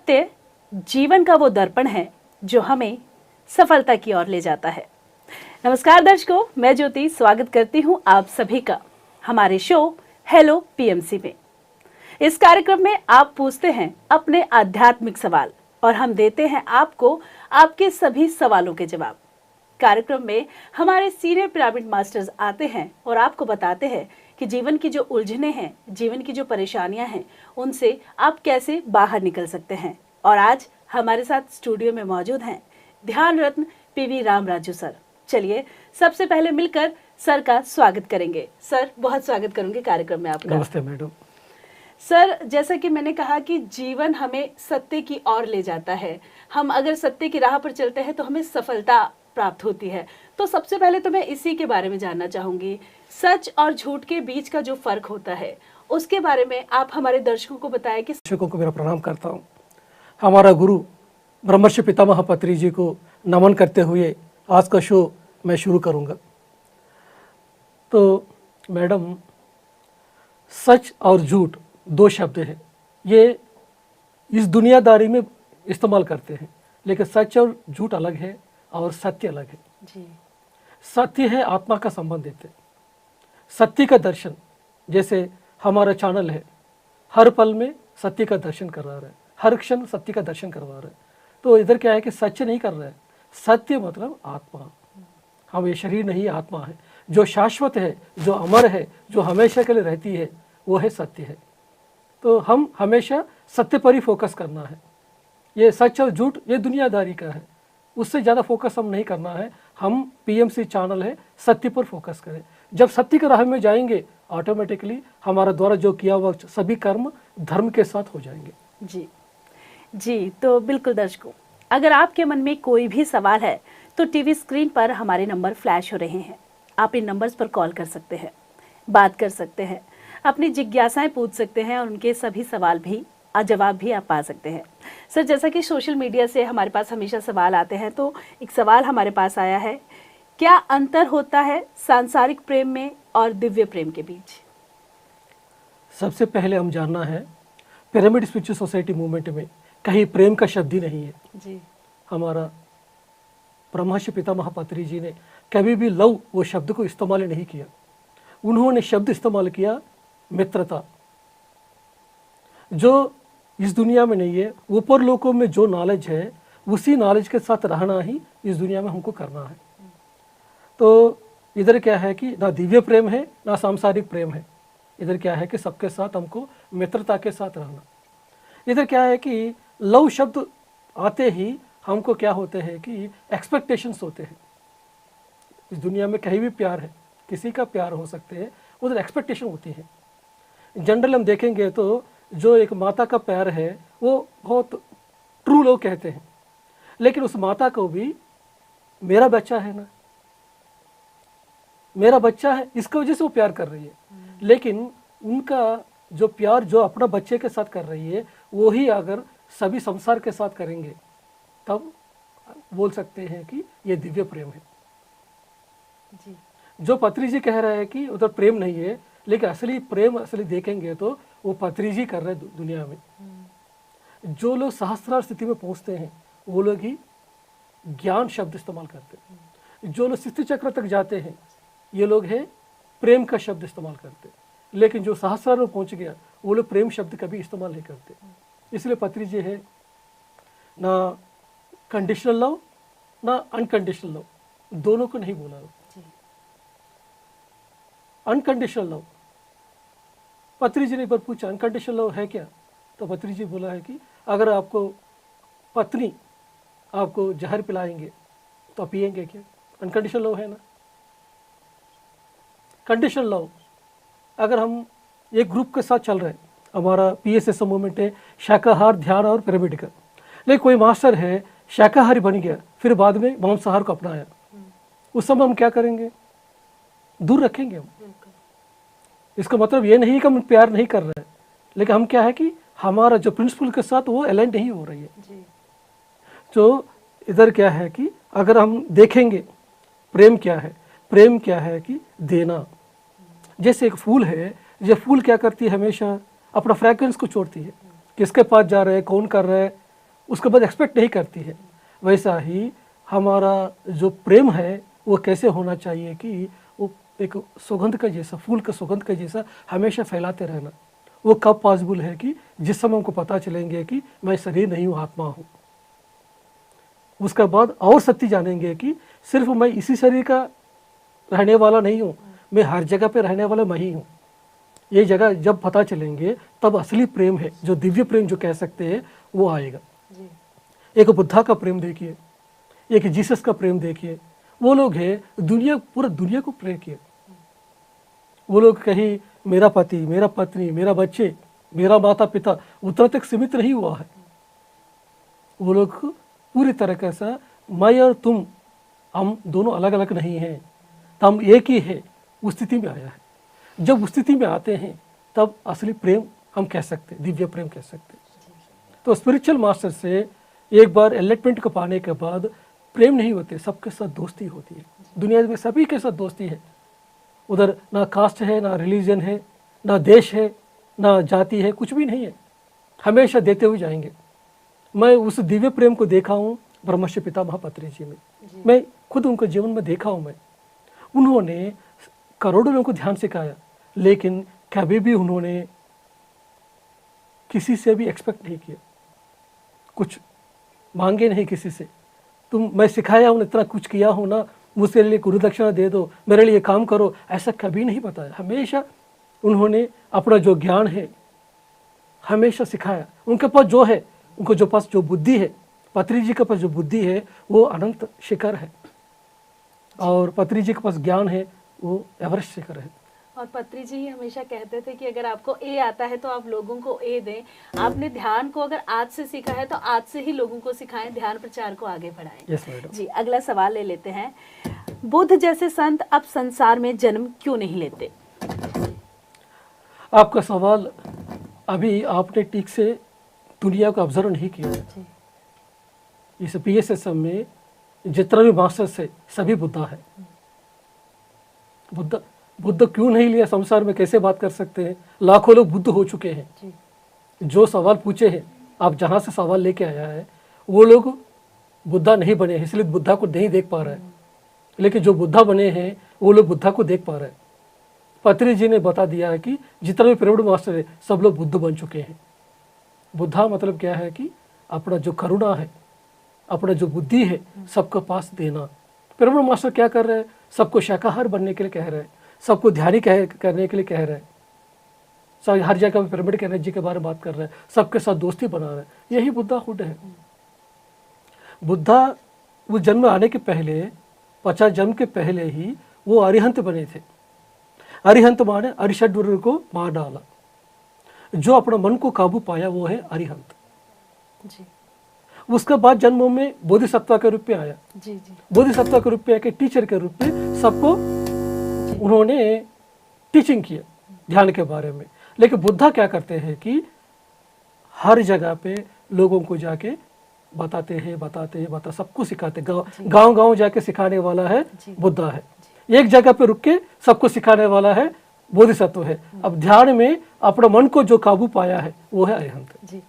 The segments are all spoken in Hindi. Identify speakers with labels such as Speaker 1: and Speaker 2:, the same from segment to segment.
Speaker 1: सत्य जीवन का वो दर्पण है जो हमें सफलता की ओर ले जाता है। नमस्कार दर्शकों, मैं ज्योति स्वागत करती हूँ आप सभी का हमारे शो हेलो पीएमसी में। इस कार्यक्रम में आप पूछते हैं अपने आध्यात्मिक सवाल और हम देते हैं आपको आपके सभी सवालों के जवाब। कार्यक्रम में हमारे सीनियर पिरामिड मास्टर्स आते हैं और आपको बताते हैं कि जीवन की जो उलझनें हैं, जीवन की जो परेशानियां हैं, उनसे आप कैसे बाहर निकल सकते हैं। और आज हमारे साथ स्टूडियो में मौजूद हैं ध्यान रत्न पीवी रामराजू सर। चलिए सबसे पहले मिलकर सर का स्वागत करेंगे। सर, बहुत स्वागत करूंगी कार्यक्रम में आपका।
Speaker 2: नमस्ते मैडम।
Speaker 1: सर, जैसा कि मैंने कहा कि जीवन हमें सत्य की ओर ले जाता है। हम अगर सत्य की राह पर चलते हैं तो हमें सफलता प्राप्त होती है। तो सबसे पहले तो मैं इसी के बारे में जानना चाहूंगी, सच और झूठ के बीच का जो फर्क होता है उसके बारे में आप हमारे दर्शकों को बताएं। कि
Speaker 2: दर्शकों को मेरा प्रणाम करता हूँ। हमारा गुरु ब्रह्मर्षि पितामह पत्री जी को नमन करते हुए आज का शो मैं शुरू करूँगा। तो मैडम, सच और झूठ दो शब्द हैं, ये इस दुनियादारी में इस्तेमाल करते हैं, लेकिन सच और झूठ अलग है और सत्य अलग है
Speaker 1: जी।
Speaker 2: सत्य है आत्मा का संबंध देते, सत्य का दर्शन। जैसे हमारा चैनल है, हर पल में सत्य का दर्शन करवा रहा है, हर क्षण सत्य का दर्शन करवा रहा है। तो इधर क्या है कि सच नहीं कर रहा है, सत्य मतलब आत्मा। हम ये शरीर नहीं, आत्मा है जो शाश्वत है, जो अमर है, जो हमेशा के लिए रहती है, वो है सत्य है। तो हम हमेशा सत्य पर ही फोकस करना है। ये सच और झूठ ये दुनियादारी का है, उससे ज़्यादा फोकस हम नहीं करना है। हम पीएमसी चैनल है, सत्य पर फोकस करें। जब सत्य के राह में जाएंगे ऑटोमेटिकली हमारा द्वारा जो किया हुआ सभी कर्म धर्म के साथ हो जाएंगे।
Speaker 1: जी जी, तो बिल्कुल दर्शकों, अगर आपके मन में कोई भी सवाल है तो टीवी स्क्रीन पर हमारे नंबर फ्लैश हो रहे हैं। आप इन नंबर्स पर कॉल कर सकते हैं, बात कर सकते हैं, अपनी जिज्ञासाएं पूछ सकते हैं और उनके सभी सवाल भी जवाब भी आप पा सकते हैं। सर, जैसा कि सोशल मीडिया से हमारे पास हमेशा सवाल आते हैं, तो एक सवाल हमारे पास आया है, क्या अंतर होता है सांसारिक प्रेम में और दिव्य प्रेम के बीच?
Speaker 2: सबसे पहले हम जानना है, पिरामिड स्पिरिचुअल सोसाइटी मूवमेंट में कहीं प्रेम का शब्द ही नहीं है
Speaker 1: जी।
Speaker 2: हमारा ब्रह्मर्षि पितामह पत्री जी ने कभी भी लव वो शब्द को इस्तेमाल नहीं किया। उन्होंने शब्द इस्तेमाल किया मित्रता। जो इस दुनिया में नहीं है, ऊपर लोकों में जो नॉलेज है उसी नॉलेज के साथ रहना ही इस दुनिया में हमको करना है। तो इधर क्या है कि ना दिव्य प्रेम है ना सांसारिक प्रेम है। इधर क्या है कि सबके साथ हमको मित्रता के साथ रहना। इधर क्या है कि लव शब्द आते ही हमको क्या होते हैं कि एक्सपेक्टेशंस होते हैं। इस दुनिया में कहीं भी प्यार है, किसी का प्यार हो सकते हैं, उधर एक्सपेक्टेशन होती है। जनरल हम देखेंगे तो जो एक माता का प्यार है वो बहुत ट्रू लोग कहते हैं, लेकिन उस माता को भी मेरा बच्चा है ना, मेरा बच्चा है, इसकी वजह से वो प्यार कर रही है। लेकिन उनका जो प्यार जो अपना बच्चे के साथ कर रही है वही अगर सभी संसार के साथ करेंगे तब बोल सकते हैं कि ये दिव्य प्रेम है
Speaker 1: जी।
Speaker 2: जो पत्री जी कह रहे हैं कि उधर प्रेम नहीं है, लेकिन असली प्रेम असली देखेंगे तो वो पत्री जी कर रहे हैं दुनिया में। जो लोग सहस्रार स्थिति में पहुंचते हैं वो लोग ही ज्ञान शब्द इस्तेमाल करते हैं। जो लोग सिद्धि चक्र तक जाते हैं ये लोग हैं प्रेम का शब्द इस्तेमाल करते हैं। लेकिन जो सहस्रार में पहुंच गया वो लोग प्रेम शब्द कभी इस्तेमाल नहीं करते। इसलिए पत्री जी है ना कंडीशनल लव ना अनकंडीशनल लव, दोनों को नहीं बोला। अनकंडीशनल लव, पत्री जी ने एक बार पूछा अनकंडीशनल लव है क्या, तो पत्री जी बोला है कि अगर आपको पत्नी आपको जहर पिलाएंगे तो आप पिएंगे क्या? अनकंडीशनल लव है ना। कंडीशनल लव, अगर हम एक ग्रुप के साथ चल रहे हैं, हमारा पीएसएस मूवमेंट है शाकाहार ध्यान और पिरामिड का, लेकिन कोई मास्टर है शाकाहारी बन गया फिर बाद में मांसाहार को अपनाया, उस समय हम क्या करेंगे? दूर रखेंगे हम। इसका मतलब ये नहीं कि हम प्यार नहीं कर रहे हैं, लेकिन हम क्या है कि हमारा जो प्रिंसिपल के साथ वो अलाइन नहीं हो रही है जी। तो इधर क्या है कि अगर हम देखेंगे प्रेम क्या है, प्रेम क्या है कि देना। जैसे एक फूल है, ये फूल क्या करती है, हमेशा अपना फ्रैग्रेंस को छोड़ती है, किसके पास जा रहे हैं, कौन कर रहा है, उसके बाद एक्सपेक्ट नहीं करती है। वैसा ही हमारा जो प्रेम है वो कैसे होना चाहिए कि वो एक सुगंध का जैसा, फूल का सुगंध का जैसा हमेशा फैलाते रहना। वो कब पॉसिबल है कि जिस समय हमको पता चलेंगे कि मैं शरीर नहीं हूँ, आत्मा हूँ। उसके बाद और सत्य जानेंगे कि सिर्फ मैं इसी शरीर का रहने वाला नहीं हूँ, मैं हर जगह पे रहने वाला मैं ही हूँ। ये जगह जब पता चलेंगे तब असली प्रेम है, जो दिव्य प्रेम जो कह सकते हैं, वो आएगा। एक बुद्धा का प्रेम देखिए, एक जीसस का प्रेम देखिए। वो लोग हैं दुनिया, पूरा दुनिया को प्रे किए। वो लोग कहीं मेरा पति, मेरा पत्नी, मेरा बच्चे, मेरा माता पिता उतना तक सीमित नहीं हुआ है। वो लोग पूरी तरह से मैं और तुम, हम दोनों अलग अलग नहीं हैं, तो हम एक ही है, उस स्थिति में आया है। जब उस स्थिति में आते हैं तब असली प्रेम हम कह सकते हैं, दिव्य प्रेम कह सकते हैं। तो स्पिरिचुअल मास्टर से एक बार एनलाइटमेंट को पाने के बाद प्रेम नहीं होते, सबके साथ दोस्ती होती है। दुनिया में सभी के साथ दोस्ती है। उधर ना कास्ट है, ना रिलीजन है, ना देश है, ना जाति है, कुछ भी नहीं है। हमेशा देते हुए जाएंगे। मैं उस दिव्य प्रेम को देखा हूँ ब्रह्मर्षि पितामह पत्री जी में। मैं खुद उनके जीवन में देखा हूँ। मैं उन्होंने करोड़ों लोगों को ध्यान सिखाया, लेकिन कभी भी उन्होंने किसी से भी एक्सपेक्ट नहीं किया, कुछ मांगे नहीं किसी से। मैं सिखाया हूँ, इतना कुछ किया हूँ ना, मुझसे लिए गुरु दक्षिणा दे दो, मेरे लिए काम करो, ऐसा कभी नहीं बताया। हमेशा उन्होंने अपना जो ज्ञान है हमेशा सिखाया। उनके पास जो है, उनको जो पास जो बुद्धि है, पत्री जी के पास जो बुद्धि है वो अनंत शिखर है, और पत्री जी के पास ज्ञान है वो एवरेस्ट शिखर है।
Speaker 1: और पत्री जी ही हमेशा कहते थे कि अगर आपको ए आता है तो आप लोगों को ए दें। आपने ध्यान को अगर आज से सीखा है तो आज से ही लोगों को सिखाएं, ध्यान प्रचार को आगे बढ़ाएं।
Speaker 2: Yes madam.
Speaker 1: जी, अगला सवाल ले लेते हैं। बुद्ध जैसे संत अब संसार में जन्म क्यों नहीं लेते?
Speaker 2: आपका सवाल, अभी आपने ठीक से दुनिया को ऑब्जर्व नहीं किया। इस PSSM में जितना भी मास्टर्स है सभी बुद्धा है। बुद्ध क्यों नहीं लिया संसार में, कैसे बात कर सकते हैं? लाखों लोग बुद्ध हो चुके हैं। जो सवाल पूछे हैं, आप जहाँ से सवाल लेके आया है, वो लोग बुद्धा नहीं बने हैं, इसलिए बुद्धा को नहीं देख पा रहे हैं। लेकिन जो बुद्धा बने हैं वो लोग बुद्धा को देख पा रहे हैं। पत्री जी ने बता दिया है कि जितना भी पिरामिड मास्टर है सब लोग बुद्ध बन चुके हैं। बुद्धा मतलब क्या है कि अपना जो करुणा है, अपना जो बुद्धि है सबके पास देना। पिरामिड मास्टर क्या कर रहे हैं? सबको शाकाहार बनने के लिए कह रहे हैं, सबको ध्यानी करने के लिए कह रहे हैं, हर जगह पे पिरामिड की एनर्जी के बारे में बात कर रहे हैं, सबके साथ दोस्ती बना रहे हैं। यही बुद्धा खुद है। बुद्धा वो जन्म आने के पहले, 50 जन्म के पहले ही वो अरिहंत बने थे। अरिहंत माने अरिषड्वर्ग को मार डाला। जो अपना मन को काबू पाया वो है अरिहंत जी। उसके बाद जन्मों में बोधिसत्व के रूप में आया। जी। बोधिसत्व के रूप में आके टीचर के रूप में सबको उन्होंने टीचिंग किया ध्यान के बारे में। लेकिन बुद्धा क्या करते हैं कि हर जगह पे लोगों को जाके बताते सबको सिखाते। गांव जाके सिखाने वाला है बुद्धा है। एक जगह पे रुक के सबको सिखाने वाला है बोधिसत्व है। अब ध्यान में अपना मन को जो काबू पाया है वो है अरिहंत जी।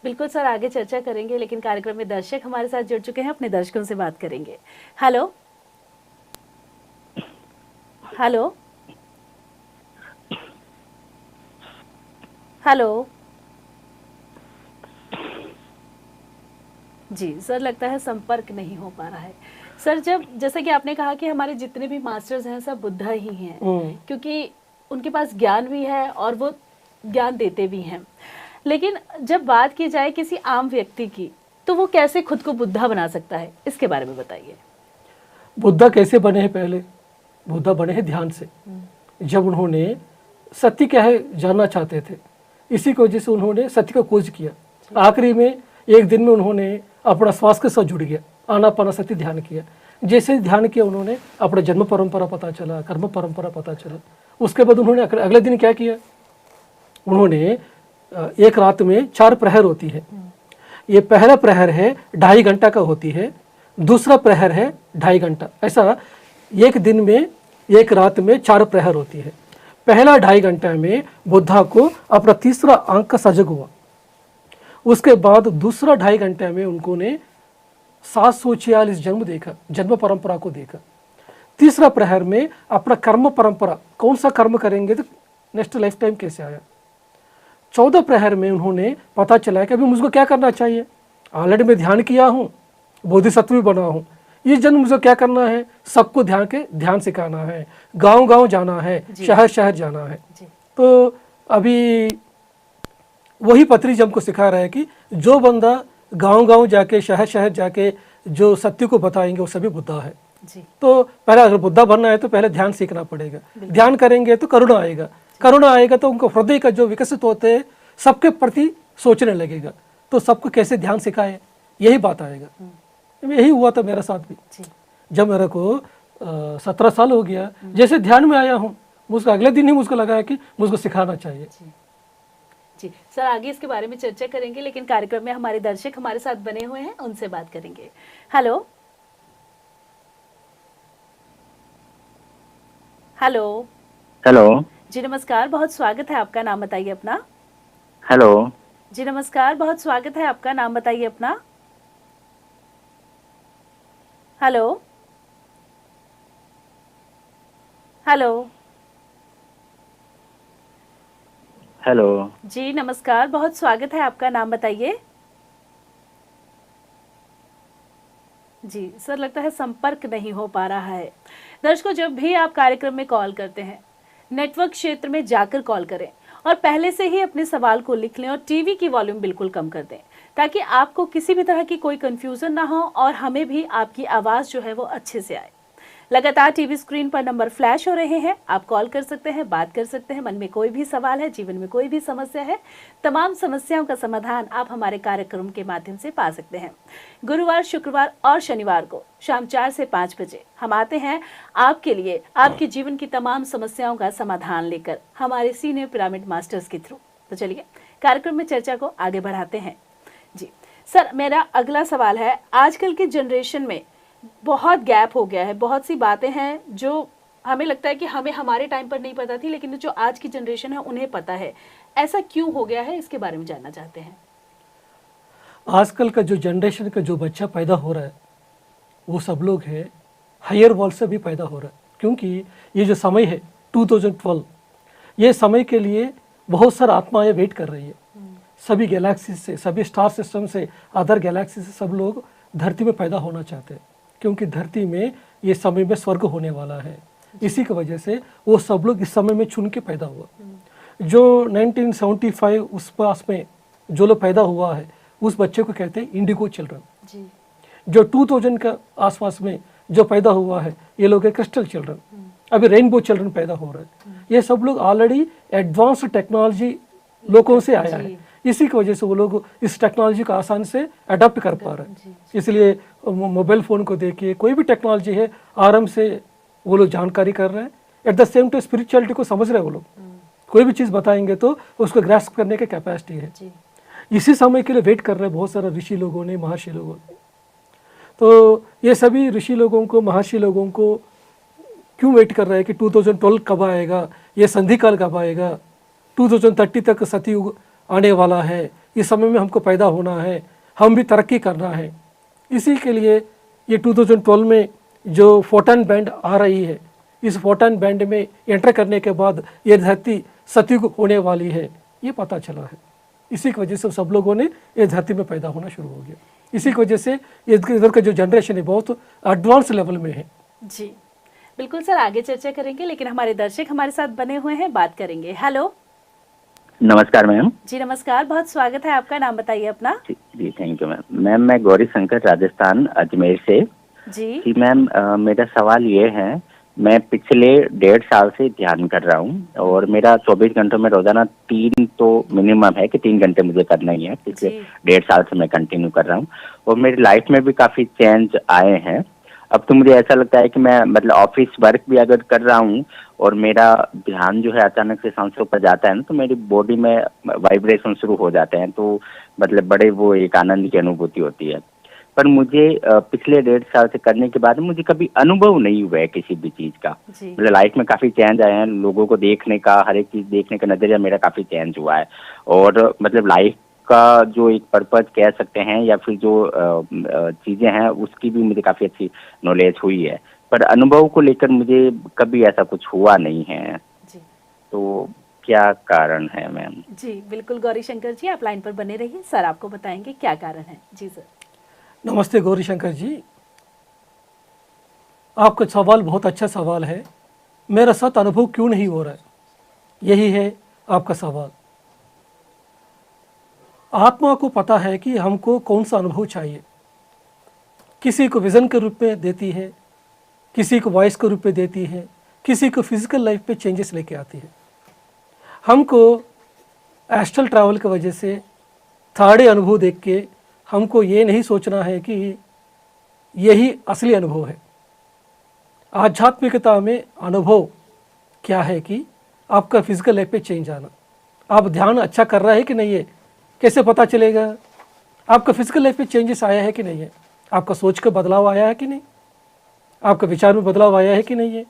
Speaker 2: बिल्कुल सर, आगे चर्चा करेंगे, लेकिन कार्यक्रम में दर्शक हमारे साथ जुड़ चुके हैं, अपने दर्शकों से बात करेंगे। हेलो हेलो हेलो जी सर, लगता है संपर्क नहीं हो पा रहा है सर। जैसा कि आपने कहा कि हमारे जितने भी मास्टर्स हैं सब बुद्धा ही हैं, क्योंकि उनके पास ज्ञान भी है और वो ज्ञान देते भी हैं। लेकिन जब बात की जाए किसी आम व्यक्ति की, तो वो कैसे खुद को बुद्धा बना सकता है, इसके बारे में बताइए। बुद्धा कैसे बने हैं? पहले बुद्धा बने हैं ध्यान से। जब उन्होंने सत्य क्या है जानना चाहते थे, इसी की वजह से उन्होंने सत्य का खोज किया। आखिरी में एक दिन में उन्होंने अपना श्वास के साथ जुड़ गया, आनापानसति ध्यान किया। जैसे ध्यान किया उन्होंने अपना जन्म परंपरा पता चला, कर्म परंपरा पता चला। उसके बाद उन्होंने अगले दिन क्या किया? उन्होंने एक रात में 4 प्रहर होती है। ये पहला प्रहर है 2.5 घंटा का होती है, दूसरा प्रहर है 2.5 घंटा। ऐसा एक दिन में, एक रात में 4 प्रहर होती है। पहला 2.5 घंटा में बुद्धा को अपना तीसरा आंख का सजग हुआ। उसके बाद दूसरा 2.5 घंटे में उनको ने 746 जन्म देखा, जन्म परंपरा को देखा। तीसरा प्रहर में अपना कर्म परंपरा, कौन सा कर्म करेंगे तो नेक्स्ट लाइफ टाइम कैसे आया। 14 प्रहर में उन्होंने पता चला कि अभी मुझको क्या करना चाहिए। ऑलरेडी मैं ध्यान किया हूँ, बोधिसत्व भी बना हूँ, इस जन्म मुझे क्या करना है, सबको ध्यान सिखाना है, गांव गांव जाना है, शहर शहर जाना है। तो अभी वही पत्री हमको सिखा रहा है कि जो बंदा गांव गांव जाके शहर शहर जाके जो सत्य को बताएंगे वो सभी बुद्धा है। तो पहले अगर बुद्धा बनना है तो पहले ध्यान सीखना पड़ेगा। ध्यान करेंगे तो करुणा आएगा, करुणा आएगा तो उनको हृदय का जो विकसित होते हैं सबके प्रति सोचने लगेगा। तो सबको कैसे ध्यान सिखाए, यही बात आएगा। यही हुआ था मेरे साथ भी। जब मेरे को 17 साल हो गया, जैसे ध्यान में आया हूँ, मुझको अगले दिन ही मुझको लगा है कि मुझको सिखाना चाहिए।
Speaker 1: जी सर, आगे इसके बारे में चर्चा करेंगे, लेकिन कार्यक्रम में हमारे दर्शक हमारे साथ बने हुए हैं, उनसे बात करेंगे। हेलो हेलो
Speaker 3: हेलो
Speaker 1: जी नमस्कार, बहुत स्वागत है आपका, नाम बताइए अपना।
Speaker 3: हेलो
Speaker 1: जी नमस्कार, बहुत स्वागत है आपका, नाम बताइए अपना। हेलो हेलो
Speaker 3: हेलो
Speaker 1: जी नमस्कार, बहुत स्वागत है आपका, नाम बताइए। जी सर, लगता है संपर्क नहीं हो पा रहा है। दर्शकों, जब भी आप कार्यक्रम में कॉल करते हैं, नेटवर्क क्षेत्र में जाकर कॉल करें और पहले से ही अपने सवाल को लिख लें और टीवी की वॉल्यूम बिल्कुल कम कर दें, ताकि आपको किसी भी तरह की कोई कंफ्यूजन ना हो और हमें भी आपकी आवाज़ जो है वो अच्छे से आए। लगातार टीवी स्क्रीन पर नंबर फ्लैश हो रहे हैं, आप कॉल कर सकते हैं, बात कर सकते हैं। मन में कोई भी सवाल है, जीवन में कोई भी समस्या है, तमाम समस्याओं का समाधान आप हमारे कार्यक्रम के माध्यम से पा सकते हैं। गुरुवार, शुक्रवार और शनिवार को शाम 4 से 5 बजे हम आते हैं आपके लिए, आपके जीवन की तमाम समस्याओं का समाधान लेकर, हमारे सीनियर पिरामिड मास्टर्स के थ्रू। तो चलिए कार्यक्रम में चर्चा को आगे बढ़ाते हैं। जी सर, मेरा अगला सवाल है, आजकल के जनरेशन में बहुत गैप हो गया है, बहुत सी बातें हैं जो हमें लगता है कि हमें हमारे टाइम पर नहीं पता थी, लेकिन जो आज की जनरेशन है उन्हें पता है। ऐसा क्यों हो गया है, इसके बारे में जानना चाहते हैं।
Speaker 2: आजकल का जो जनरेशन का जो बच्चा पैदा हो रहा है वो सब लोग है हायर वर्ल्ड से भी पैदा हो रहा है, क्योंकि ये जो समय है 2012, ये समय के लिए बहुत सारी आत्माएं वेट कर रही है। सभी गैलेक्सी से, सभी स्टार सिस्टम से, अदर गैलेक्सी से सब लोग धरती में पैदा होना चाहते हैं, क्योंकि धरती में ये समय में स्वर्ग होने वाला है। इसी की वजह से वो सब लोग इस समय में चुन के पैदा हुआ। जो 1975 उस पास में जो लोग पैदा हुआ है उस बच्चे को कहते हैं इंडिगो चिल्ड्रन। जो 2000 का आसपास में जो पैदा हुआ है ये लोग है क्रिस्टल चिल्ड्रन। अभी रेनबो चिल्ड्रन पैदा हो रहे हैं। ये सब लोग ऑलरेडी एडवांस टेक्नोलॉजी लोगों से आया है, इसी की वजह से वो लोग इस टेक्नोलॉजी को आसान से अडॉप्ट कर पा रहे हैं। इसलिए मोबाइल फ़ोन को देखिए, कोई भी टेक्नोलॉजी है आराम से वो लोग जानकारी कर रहे हैं। At the same time spirituality को समझ रहे हैं वो लोग। कोई भी चीज़ बताएंगे तो उसको ग्रास्प करने की कैपेसिटी है। इसी समय के लिए वेट कर रहे हैं बहुत सारे ऋषि लोगों ने, महर्षि लोगों ने। तो ये सभी ऋषि लोगों को, महर्षि लोगों को क्यों वेट कर रहे हैं कि 2012 कब आएगा, ये संधि काल कब आएगा, 2030 तक सतयुग आने वाला है, इस समय में हमको पैदा होना है, हम भी तरक्की करना है। इसी के लिए ये 2012 में जो फोटन बैंड आ रही है, इस फोटन बैंड में एंटर करने के बाद ये धरती सतयुग होने वाली है, ये पता चला है। इसी की वजह से सब लोगों ने ये धरती में पैदा होना शुरू हो गया। इसी की वजह से इधर का जो जनरेशन है बहुत एडवांस लेवल में है।
Speaker 1: जी बिल्कुल सर, आगे चर्चा करेंगे, लेकिन हमारे दर्शक हमारे साथ बने हुए हैं, बात करेंगे। हेलो
Speaker 3: नमस्कार मैम।
Speaker 1: जी नमस्कार, बहुत स्वागत है आपका, नाम बताइए अपना।
Speaker 3: जी थैंक यू मैम। मैम मैं गौरी शंकर, राजस्थान, अजमेर से।
Speaker 1: जी
Speaker 3: मैम मेरा सवाल ये है, मैं पिछले 1.5 साल से ध्यान कर रहा हूँ और मेरा 24 घंटों में रोजाना 3 तो मिनिमम है कि 3 घंटे मुझे करना ही है। पिछले 1.5 साल से मैं कंटिन्यू कर रहा हूँ और मेरी लाइफ में भी काफी चेंज आए हैं। अब तो मुझे ऐसा लगता है कि मैं मतलब ऑफिस वर्क भी अगर कर रहा हूँ और मेरा ध्यान जो है अचानक से सांसों पर जाता है ना, तो मेरी बॉडी में वाइब्रेशन शुरू हो जाते हैं, तो मतलब बड़े वो एक आनंद की अनुभूति होती है। पर मुझे पिछले 1.5 साल से करने के बाद मुझे कभी अनुभव नहीं हुआ है किसी भी चीज का। मतलब लाइफ में काफी चेंज आए हैं, लोगों को देखने का, हर एक चीज देखने का नजरिया मेरा काफी चेंज हुआ है और मतलब लाइफ का जो एक पर्पज कह सकते हैं या फिर जो चीजें हैं उसकी भी मुझे काफी अच्छी नॉलेज हुई है, पर अनुभव को लेकर मुझे कभी ऐसा कुछ हुआ नहीं है।
Speaker 1: जी
Speaker 3: तो क्या कारण है मैम?
Speaker 1: जी बिल्कुल गौरी शंकर जी, आप लाइन पर बने रहिए, सर आपको बताएंगे क्या कारण है। जी सर।
Speaker 2: नमस्ते गौरी शंकर जी, आपका सवाल बहुत अच्छा सवाल है। मेरा साथ अनुभव क्यों नहीं हो रहा है, यही है आपका सवाल। आत्मा को पता है कि हमको कौन सा अनुभव चाहिए। किसी को विज़न के रूप में देती है, किसी को वॉइस के रूप में देती है, किसी को फिजिकल लाइफ पे चेंजेस लेके आती है। हमको एस्ट्रल ट्रैवल की वजह से थर्ड अनुभव देख के हमको ये नहीं सोचना है कि यही असली अनुभव है। आध्यात्मिकता में अनुभव क्या है कि आपका फिजिकल लाइफ पे चेंज आना। आप ध्यान अच्छा कर रहा है कि नहीं है, कैसे पता चलेगा? आपका फिजिकल लाइफ में चेंजेस आया है कि नहीं है, आपका सोच का बदलाव आया है कि नहीं, आपका विचार में बदलाव आया है कि नहीं है,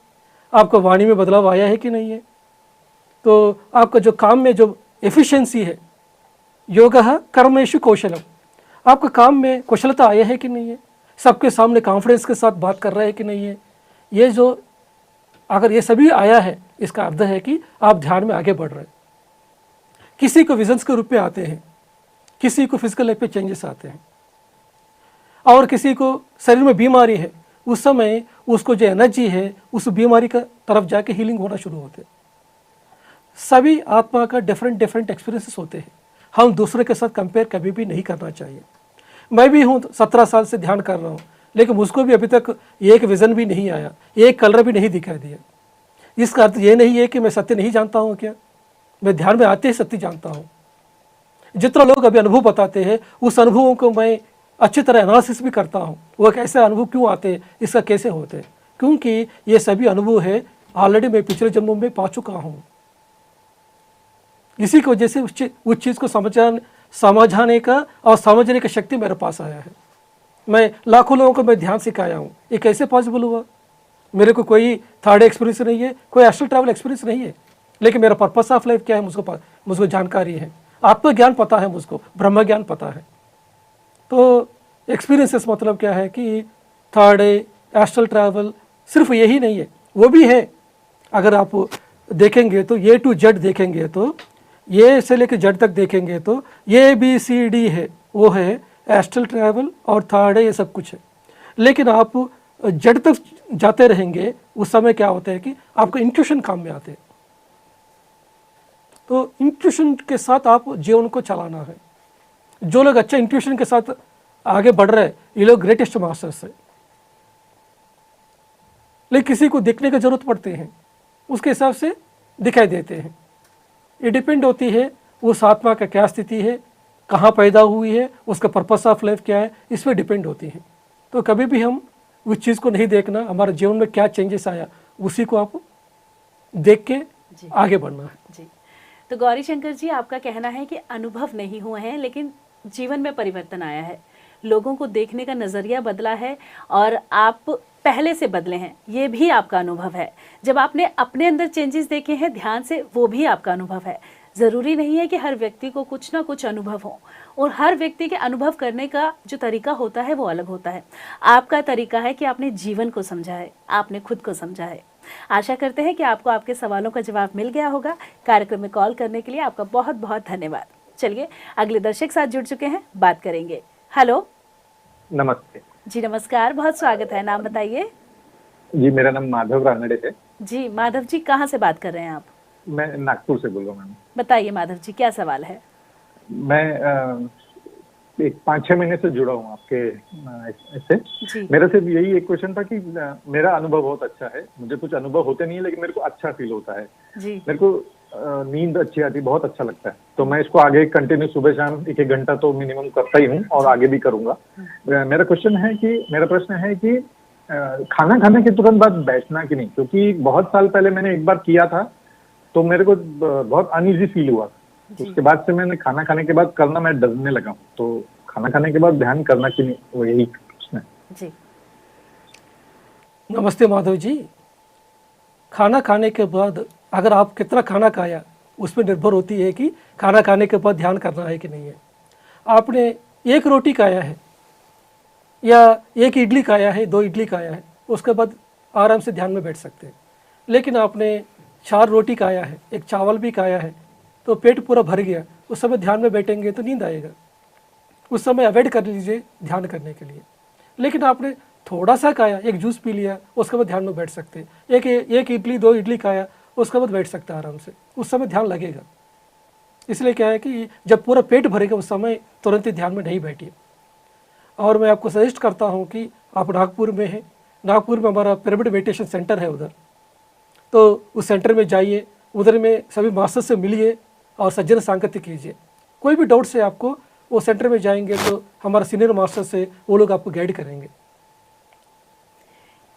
Speaker 2: आपका वाणी में बदलाव आया है कि नहीं है। तो आपका जो काम में जो एफिशिएंसी है, योगः कर्मेषु कौशलम, आपका काम में कुशलता आया है कि नहीं है, सबके सामने कॉन्फिडेंस के साथ बात कर रहा है कि नहीं है। ये जो अगर ये सभी आया है, इसका अर्थ है कि आप ध्यान में आगे बढ़ रहे हैं। किसी को विजन्स के रूप में आते हैं, किसी को फिजिकल लाइफ पे चेंजेस आते हैं, और किसी को शरीर में बीमारी है, उस समय उसको जो एनर्जी है उस बीमारी का तरफ जाके हीलिंग होना शुरू होते हैं। सभी आत्मा का डिफरेंट डिफरेंट एक्सपीरियंसेस होते हैं। हम दूसरे के साथ कंपेयर कभी भी नहीं करना चाहिए। मैं भी हूँ 17 साल से ध्यान कर रहा हूँ, लेकिन मुझको भी अभी तक एक विज़न भी नहीं आया, एक कलर भी नहीं दिखाई दिया। इसका अर्थ ये नहीं है कि मैं सत्य नहीं जानता हूँ। क्या मैं ध्यान में आते ही सत्य जानता हूँ। जितना लोग अभी अनुभव बताते हैं, उस अनुभवों को मैं अच्छी तरह एनालिसिस भी करता हूँ। वो कैसे अनुभव क्यों आते हैं, इसका कैसे होते हैं, क्योंकि ये सभी अनुभव है ऑलरेडी मैं पिछले जन्मों में पा चुका हूँ। इसी की वजह से उस चीज़ को समझाने का और समझने की शक्ति मेरे पास आया है। मैं लाखों लोगों को मैं ध्यान सिखाया हूँ। ये कैसे पॉसिबल हुआ? मेरे को कोई थर्ड एक्सपीरियंस नहीं है, कोई एस्ट्रल ट्रैवल एक्सपीरियंस नहीं है, लेकिन मेरा पर्पस ऑफ लाइफ क्या है मुझको जानकारी है। आत्मज्ञान पता है, मुझको ब्रह्म ज्ञान पता है। तो एक्सपीरियंसेस मतलब क्या है कि थर्ड एस्ट्रल ट्रैवल सिर्फ यही नहीं है, वो भी है। अगर आप देखेंगे तो ए टू जेड देखेंगे, तो ए से लेकर जेड तक देखेंगे तो ABCD है, वो है एस्ट्रल ट्रैवल, और थर्ड है, ये सब कुछ है। लेकिन आप जेड तक जाते रहेंगे, उस समय क्या होता है कि आपका इंट्यूशन काम में आते हैं। तो इंट्यूशन के साथ आप जीवन को चलाना है। जो लोग अच्छा इंट्यूशन के साथ आगे बढ़ रहे हैं, ये लोग ग्रेटेस्ट मास्टर्स है। लेकिन किसी को देखने की जरूरत पड़ती है, उसके हिसाब से दिखाई देते हैं। ये डिपेंड होती है उस आत्मा का क्या स्थिति है, कहाँ पैदा हुई है, उसका पर्पस ऑफ लाइफ क्या है, इस पर डिपेंड होती है। तो कभी भी हम उस चीज़ को नहीं देखना, हमारे जीवन में क्या चेंजेस आया उसी को आप देख के आगे बढ़ना है।
Speaker 1: जी, तो गौरी शंकर जी, आपका कहना है कि अनुभव नहीं हुए हैं, लेकिन जीवन में परिवर्तन आया है, लोगों को देखने का नज़रिया बदला है, और आप पहले से बदले हैं, ये भी आपका अनुभव है। जब आपने अपने अंदर चेंजेस देखे हैं ध्यान से, वो भी आपका अनुभव है। ज़रूरी नहीं है कि हर व्यक्ति को कुछ ना कुछ अनुभव हो, और हर व्यक्ति के अनुभव करने का जो तरीका होता है वो अलग होता है। आपका तरीका है कि आपने जीवन को समझा है, आपने खुद को समझा है। आशा करते हैं कि आपको आपके सवालों का जवाब मिल गया होगा। कार्यक्रम में कॉल करने के लिए आपका बहुत बहुत धन्यवाद। चलिए अगले दर्शक साथ जुड़ चुके हैं, बात करेंगे। हेलो,
Speaker 4: नमस्ते
Speaker 1: जी नमस्कार, बहुत स्वागत है। नाम बताइए।
Speaker 4: जी, मेरा नाम माधव रानड़े है।
Speaker 1: जी माधव जी, कहाँ से बात कर रहे हैं आप?
Speaker 4: मैं नागपुर से बोल रहा हूँ मैम।
Speaker 1: बताइए माधव जी, क्या सवाल है?
Speaker 4: मैं एक 5-6 महीने से जुड़ा हूँ आपके इससे।
Speaker 1: जी
Speaker 4: मेरा सिर्फ यही एक क्वेश्चन था कि मेरा अनुभव बहुत अच्छा है, मुझे कुछ अनुभव होते नहीं है, लेकिन मेरे को अच्छा फील होता है।
Speaker 1: जी
Speaker 4: मेरे को नींद अच्छी आती है, बहुत अच्छा लगता है। तो मैं इसको आगे कंटिन्यू सुबह शाम 1-1 घंटा तो मिनिमम करता ही हूँ, और आगे भी करूंगा। मेरा प्रश्न है कि खाना खाने के तुरंत बाद बैठना कि नहीं, क्योंकि बहुत साल पहले मैंने एक बार किया था, तो मेरे को बहुत अनईजी फील हुआ। उसके बाद से मैंने खाना खाने के बाद करना मैं डरने लगा हूँ। तो खाना खाने के बाद ध्यान करना कि नहीं, वो यही प्रश्न है।
Speaker 1: जी
Speaker 2: नमस्ते माधव जी। खाना खाने के बाद अगर आप कितना खाना खाया उस पर निर्भर होती है कि खाना खाने के बाद ध्यान करना है कि नहीं है। आपने एक रोटी खाया है या एक इडली खाया है, 2 इडली खाया है, उसके बाद आराम से ध्यान में बैठ सकते हैं। लेकिन आपने 4 रोटी खाया है, एक चावल भी खाया है, तो पेट पूरा भर गया, उस समय ध्यान में बैठेंगे तो नींद आएगा। उस समय अवॉइड कर लीजिए ध्यान करने के लिए। लेकिन आपने थोड़ा सा खाया, एक जूस पी लिया, उसके बाद ध्यान में बैठ सकते हैं। एक इडली 2 इडली खाया, उसके बाद बैठ सकते हैं आराम से, उस समय ध्यान लगेगा। इसलिए क्या है कि जब पूरा पेट भरेगा उस समय तुरंत ही ध्यान में नहीं बैठिए। और मैं आपको सजेस्ट करता हूँ कि आप नागपुर में हैं, नागपुर में हमारा पिरामिड मेडिटेशन सेंटर है उधर, तो उस सेंटर में जाइए, उधर में सभी मास्टर से मिलिए और सज्जन सांगत्य कीजिए। कोई भी डाउट से आपको वो सेंटर में जाएंगे तो हमारा सीनियर मास्टर से वो लोग आपको गाइड करेंगे।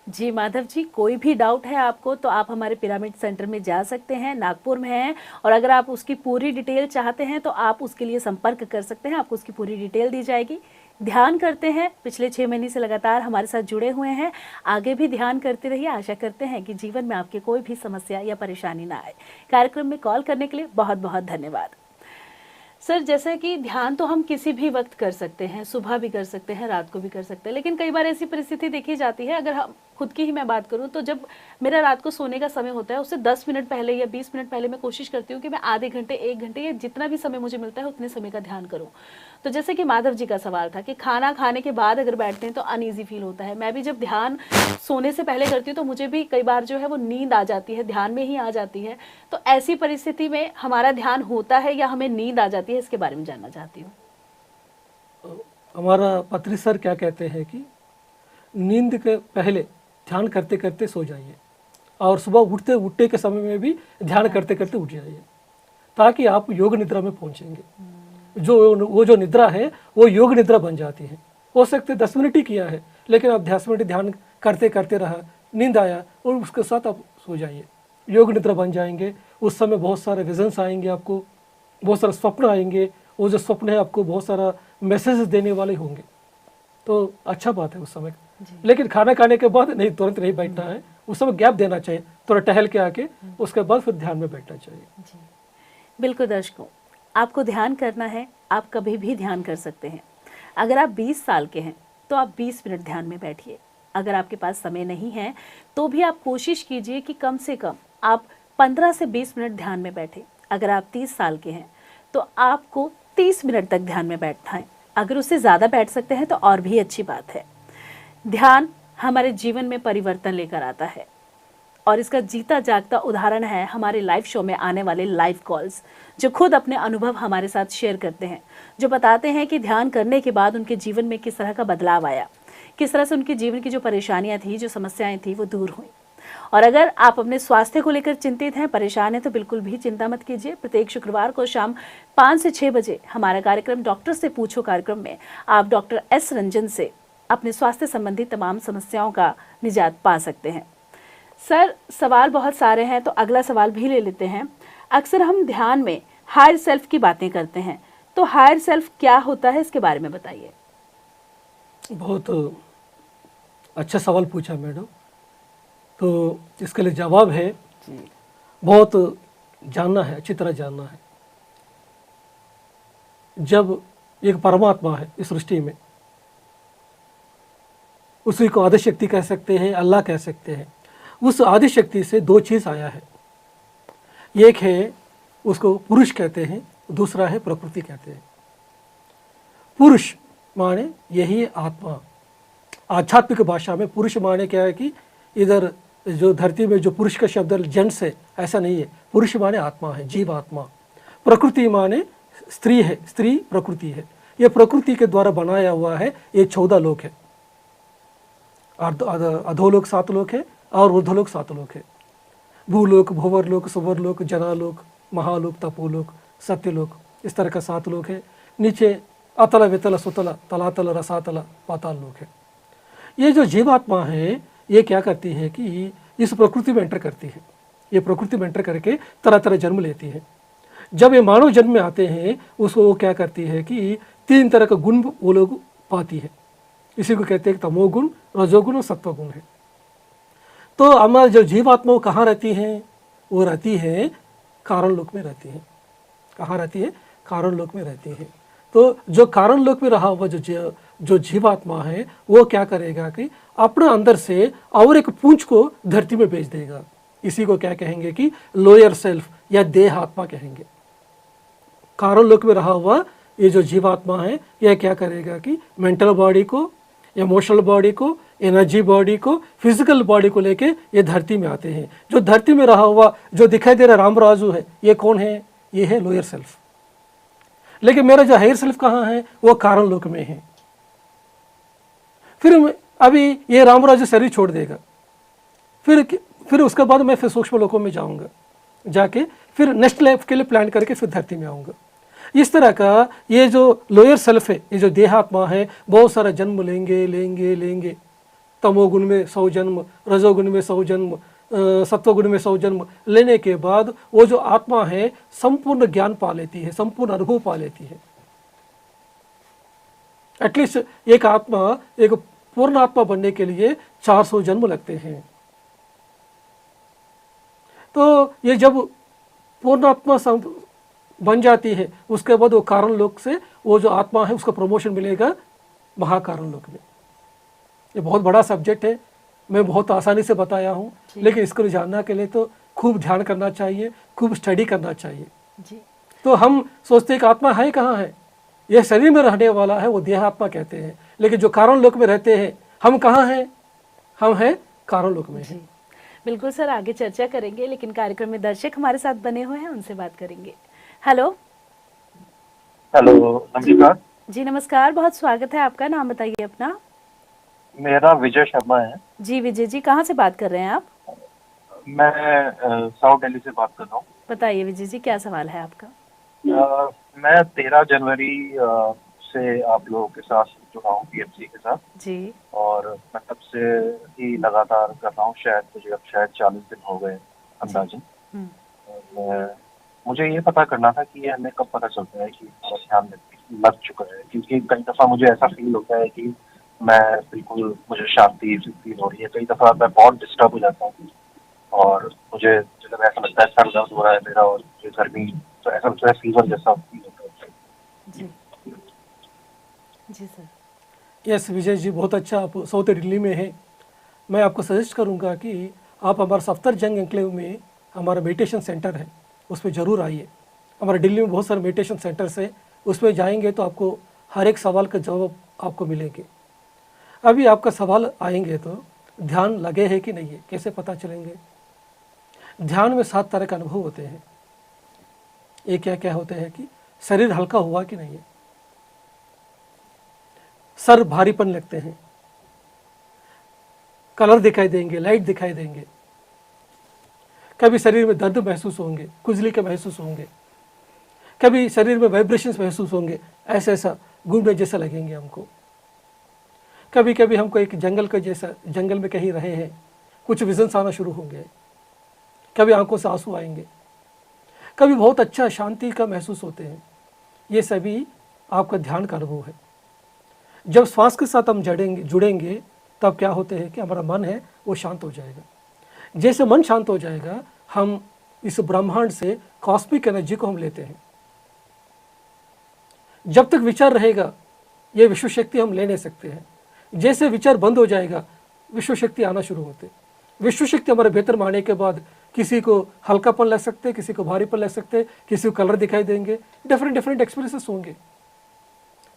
Speaker 1: जी माधव जी, कोई भी डाउट है आपको तो आप हमारे पिरामिड सेंटर में जा सकते हैं, नागपुर में है। और अगर आप उसकी पूरी डिटेल चाहते हैं तो आप उसके लिए संपर्क कर सकते हैं, आपको उसकी पूरी डिटेल दी जाएगी। ध्यान करते हैं, पिछले 6 महीने से लगातार हमारे साथ जुड़े हुए हैं, आगे भी ध्यान करते रहिए। आशा करते हैं कि जीवन में आपके कोई भी समस्या या परेशानी ना आए। कार्यक्रम में कॉल करने के लिए बहुत बहुत धन्यवाद। सर, जैसे कि ध्यान तो हम किसी भी वक्त कर सकते हैं, सुबह भी कर सकते हैं, रात को भी कर सकते हैं, लेकिन कई बार ऐसी परिस्थिति देखी जाती है, अगर हम खुद की ही मैं बात करूं तो जब मेरा रात को सोने का समय होता है उससे 10 मिनट पहले या 20 मिनट पहले मैं कोशिश करती हूँ कि मैं आधे घंटे 1 घंटे या जितना भी समय मुझे मिलता है उतने समय का ध्यान करूँ। तो जैसे कि माधव जी का सवाल था कि खाना खाने के बाद अगर बैठते हैं तो अनईजी फील होता है। मैं भी जब ध्यान सोने से पहले करती हूँ तो मुझे भी कई बार जो है वो नींद आ जाती है, ध्यान में ही आ जाती है। तो ऐसी परिस्थिति में हमारा ध्यान होता है या हमें नींद आ जाती है, इसके बारे में जानना चाहती हूँ।
Speaker 2: हमारा पत्री सर क्या कहते हैं कि नींद के पहले ध्यान करते करते सो जाइए और सुबह उठते उठते के समय में भी ध्यान करते करते उठ जाइए, ताकि आप योग निद्रा में पहुंचेंगे। वो जो निद्रा है वो योग निद्रा बन जाती है। हो सकते 10 मिनट ही किया है, लेकिन आप 10 मिनट ध्यान करते करते रहा, नींद आया और उसके साथ आप सो जाइए, योग निद्रा बन जाएंगे। उस समय बहुत सारे विजन्स आएंगे, आपको बहुत सारे स्वप्न आएंगे। वो जो स्वप्न है आपको बहुत सारा मैसेज देने वाले होंगे, तो अच्छा बात है उस समय। लेकिन खाना खाने के बाद नहीं, तुरंत नहीं बैठना है, उस समय गैप देना चाहिए, थोड़ा टहल के आके उसके बाद फिर ध्यान में बैठना चाहिए।
Speaker 1: जी बिल्कुल दर्शकों, आपको ध्यान करना है, आप कभी भी ध्यान कर सकते हैं। अगर आप 20 साल के हैं तो आप 20 मिनट ध्यान में बैठिए। अगर आपके पास समय नहीं है तो भी आप कोशिश कीजिए कि कम से कम आप 15 से 20 मिनट ध्यान में बैठें। अगर आप 30 साल के हैं तो आपको 30 मिनट तक ध्यान में बैठना है। अगर उससे ज़्यादा बैठ सकते हैं तो और भी अच्छी बात है। ध्यान हमारे जीवन में परिवर्तन लेकर आता है और इसका जीता जागता उदाहरण है हमारे लाइव शो में आने वाले लाइव कॉल्स, जो खुद अपने अनुभव हमारे साथ शेयर करते हैं, जो बताते हैं कि ध्यान करने के बाद उनके जीवन में किस तरह का बदलाव आया, किस तरह से उनके जीवन की जो परेशानियां थी, जो समस्याएं थी, वो दूर हुई। और अगर आप अपने स्वास्थ्य को लेकर चिंतित हैं, परेशान हैं, तो बिल्कुल भी चिंता मत कीजिए। प्रत्येक शुक्रवार को शाम 5 से 6 बजे हमारा कार्यक्रम डॉक्टर से पूछो कार्यक्रम में आप डॉक्टर एस रंजन से अपने स्वास्थ्य संबंधी तमाम समस्याओं का निजात पा सकते हैं। सर, सवाल बहुत सारे हैं तो अगला सवाल भी ले लेते हैं। अक्सर हम ध्यान में हायर सेल्फ की बातें करते हैं, तो हायर सेल्फ क्या होता है, इसके बारे में बताइए।
Speaker 2: बहुत अच्छा सवाल पूछा मैडम। तो इसके लिए जवाब है बहुत जानना है, अच्छी तरह जानना है। जब एक परमात्मा है इस सृष्टि में, उसी को आदि शक्ति कह सकते हैं, अल्लाह कह सकते हैं। उस आदि शक्ति से 2 चीज़ आया है। एक है उसको पुरुष कहते हैं, दूसरा है प्रकृति कहते हैं। पुरुष माने यही है आत्मा। आध्यात्मिक भाषा में पुरुष माने क्या है कि इधर जो धरती में जो पुरुष का शब्द जेंट्स है, ऐसा नहीं है। पुरुष माने आत्मा है, जीव आत्मा। प्रकृति माने स्त्री है, स्त्री प्रकृति है। ये प्रकृति के द्वारा बनाया हुआ है। ये 14 लोक है। अधोलोक 7 लोक है और ऊर्ध्वलोक 7 लोक है। भूलोक, भुवरलोक, सुवरलोक, जनालोक, महालोक, तपोलोक, सत्यलोक, इस तरह का 7 लोक है। नीचे अतल, वितल, सुतल, तलातल, रसातल, पाताल लोक है। ये जो जीवात्मा है ये क्या करती है कि इस प्रकृति में एंटर करती है। ये प्रकृति में एंटर करके तरह तरह जन्म लेती है। जब ये मानव जन्म में आते हैं उसको वो क्या करती है कि 3 तरह का गुण वो लोग पाती है। इसी को कहते हैं तमोगुण, रजोगुण और सत्वगुण है। तो हमारे जो जीवात्मा कहाँ रहती हैं? वो रहती है कारण लोक में रहती है। कहाँ रहती है? कारण लोक में रहती है। तो जो कारण लोक में रहा हुआ जो जीवात्मा है वो क्या करेगा कि अपना अंदर से और एक पूंछ को धरती में भेज देगा। इसी को क्या कहेंगे कि लोअर सेल्फ या देह आत्मा कहेंगे। कारण लोक में रहा हुआ ये जो जीवात्मा है यह क्या करेगा कि मेंटल बॉडी को, इमोशनल बॉडी को, एनर्जी बॉडी को, फिजिकल बॉडी को लेके ये धरती में आते हैं। जो धरती में रहा हुआ जो दिखाई दे रहा रामराजू है, ये कौन है? ये है लोअर सेल्फ। लेकिन मेरा जो हायर सेल्फ कहाँ है? वो कारण लोक में है। फिर अभी ये रामराजू शरीर छोड़ देगा, फिर उसके बाद मैं फिर सूक्ष्म लोकों में जाऊंगा, जाके फिर नेक्स्ट लाइफ के लिए प्लान करके फिर धरती में आऊंगा। इस तरह का ये जो लोअर सेल्फ है, ये जो देहात्मा है, बहुत सारा जन्म लेंगे। तमोगुण में 100 जन्म, रजोगुण में 100 जन्म, सत्वगुण में 100 जन्म लेने के बाद वो जो आत्मा है संपूर्ण ज्ञान पा लेती है, संपूर्ण अनुभव पा लेती है। एटलीस्ट एक आत्मा, एक पूर्ण आत्मा बनने के लिए 400 जन्म लगते हैं। तो ये जब पूर्ण आत्मा बन जाती है, उसके बाद वो कारण लोक से वो जो आत्मा है उसको प्रमोशन मिलेगा महाकारण लोक में। ये बहुत बड़ा सब्जेक्ट है, मैं बहुत आसानी से बताया हूँ, लेकिन इसको जानने के लिए तो खूब ध्यान करना चाहिए, खूब स्टडी करना चाहिए जी। तो हम सोचते हैं कि आत्मा है कहाँ है? यह शरीर में रहने वाला है, वो देह आत्मा कहते हैं। लेकिन जो कारण लोक में रहते हैं, हम कहाँ हैं? हम हैं कारण लोक में हैं।
Speaker 1: बिल्कुल सर, आगे चर्चा करेंगे, लेकिन कार्यक्रम में दर्शक हमारे साथ बने हुए हैं, उनसे बात करेंगे। हेलो
Speaker 5: नमस्कार
Speaker 1: जी। नमस्कार, बहुत स्वागत है आपका। नाम बताइए अपना।
Speaker 5: मेरा विजय शर्मा है
Speaker 1: जी। विजय जी, कहाँ से बात कर रहे हैं आप?
Speaker 5: मैं साउथ दिल्ली से बात कर रहा हूँ।
Speaker 1: बताइए विजय जी, क्या सवाल है आपका?
Speaker 5: मैं 13 जनवरी से आप लोगों के साथ जुड़ा हूँ, पीएमसी के साथ
Speaker 1: जी।
Speaker 5: और मैं तब से ही लगातार कर रहा हूँ। मुझे अब 40 दिन हो गए अंदाजन। मुझे ये पता करना था कि ये हमें कब पता चलता है कि ध्यान लग चुका है, क्योंकि कई दफ़ा मुझे ऐसा फील होता है कि मैं बिल्कुल, मुझे शांति फील हो रही है। कई दफ़ा मैं बहुत डिस्टर्ब हो जाता हूँ और मुझे जब ऐसा लगता है सर दर्द हो रहा है मेरा और गर्मी, तो ऐसा लगता है फीवर जैसा फील होता है।
Speaker 1: जी जी सर।
Speaker 2: यस विजय जी, बहुत अच्छा। आप साउथ दिल्ली में हैं। मैं आपको सजेस्ट करूंगा कि आप हमारा सफ्दरजंग एन्क्लेव में हमारा मेडिटेशन सेंटर है, उसमें ज़रूर आइए। हमारे दिल्ली में बहुत सारे मेडिटेशन सेंटर्स हैं, उसमें जाएंगे तो आपको हर एक सवाल का जवाब आपको मिलेंगे। अभी आपका सवाल आएंगे तो ध्यान लगे है कि नहीं है, कैसे पता चलेंगे? ध्यान में 7 तरह के अनुभव होते हैं। ये क्या क्या होते हैं कि शरीर हल्का हुआ कि नहीं है, सर भारीपन लगते हैं, कलर दिखाई देंगे, लाइट दिखाई देंगे, कभी शरीर में दर्द महसूस होंगे, खुजली के महसूस होंगे, कभी शरीर में वाइब्रेशंस महसूस होंगे, ऐसा घूमने जैसा लगेंगे हमको। कभी कभी हमको एक जंगल के जैसा, जंगल में कहीं रहे हैं, कुछ विजन्स आना शुरू होंगे, कभी आंखों से आंसू आएंगे, कभी बहुत अच्छा शांति का महसूस होते हैं। ये सभी आपका ध्यान का अनुभव है। जब श्वास के साथ हम जुड़ेंगे तब क्या होते हैं कि हमारा मन है वो शांत हो जाएगा। जैसे मन शांत हो जाएगा, हम इस ब्रह्मांड से कॉस्मिक एनर्जी को हम लेते हैं। जब तक विचार रहेगा ये विश्व शक्ति हम ले नहीं सकते हैं। जैसे विचार बंद हो जाएगा, विश्व शक्ति आना शुरू होते। विश्व शक्ति हमारे भीतर में आने के बाद किसी को हल्कापन लग सकते, किसी को भारीपन लग सकते, किसी को कलर दिखाई देंगे, डिफरेंट एक्सपीरियंसेस होंगे।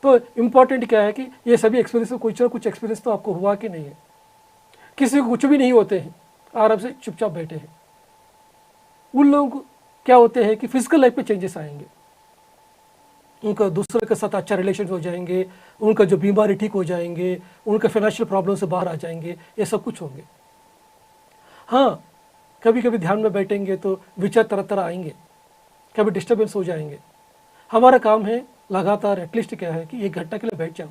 Speaker 2: तो इम्पॉर्टेंट क्या है कि ये सभी एक्सपीरियंस, कुछ ना कुछ एक्सपीरियंस तो आपको हुआ कि नहीं है। किसी को कुछ भी नहीं होते हैं, आराम से चुपचाप बैठे हैं। उन लोगों को क्या होते हैं कि फिजिकल लाइफ में चेंजेस आएंगे, उनका दूसरे के साथ अच्छा रिलेशन हो जाएंगे, उनका जो बीमारी ठीक हो जाएंगे, उनका फाइनेंशियल प्रॉब्लम से बाहर आ जाएंगे, ये सब कुछ होंगे। हाँ, कभी कभी ध्यान में बैठेंगे तो विचार तरह तरह आएंगे, कभी डिस्टर्बेंस हो जाएंगे। हमारा काम है लगातार एटलीस्ट क्या है कि 1 घंटा के लिए बैठ जाओ।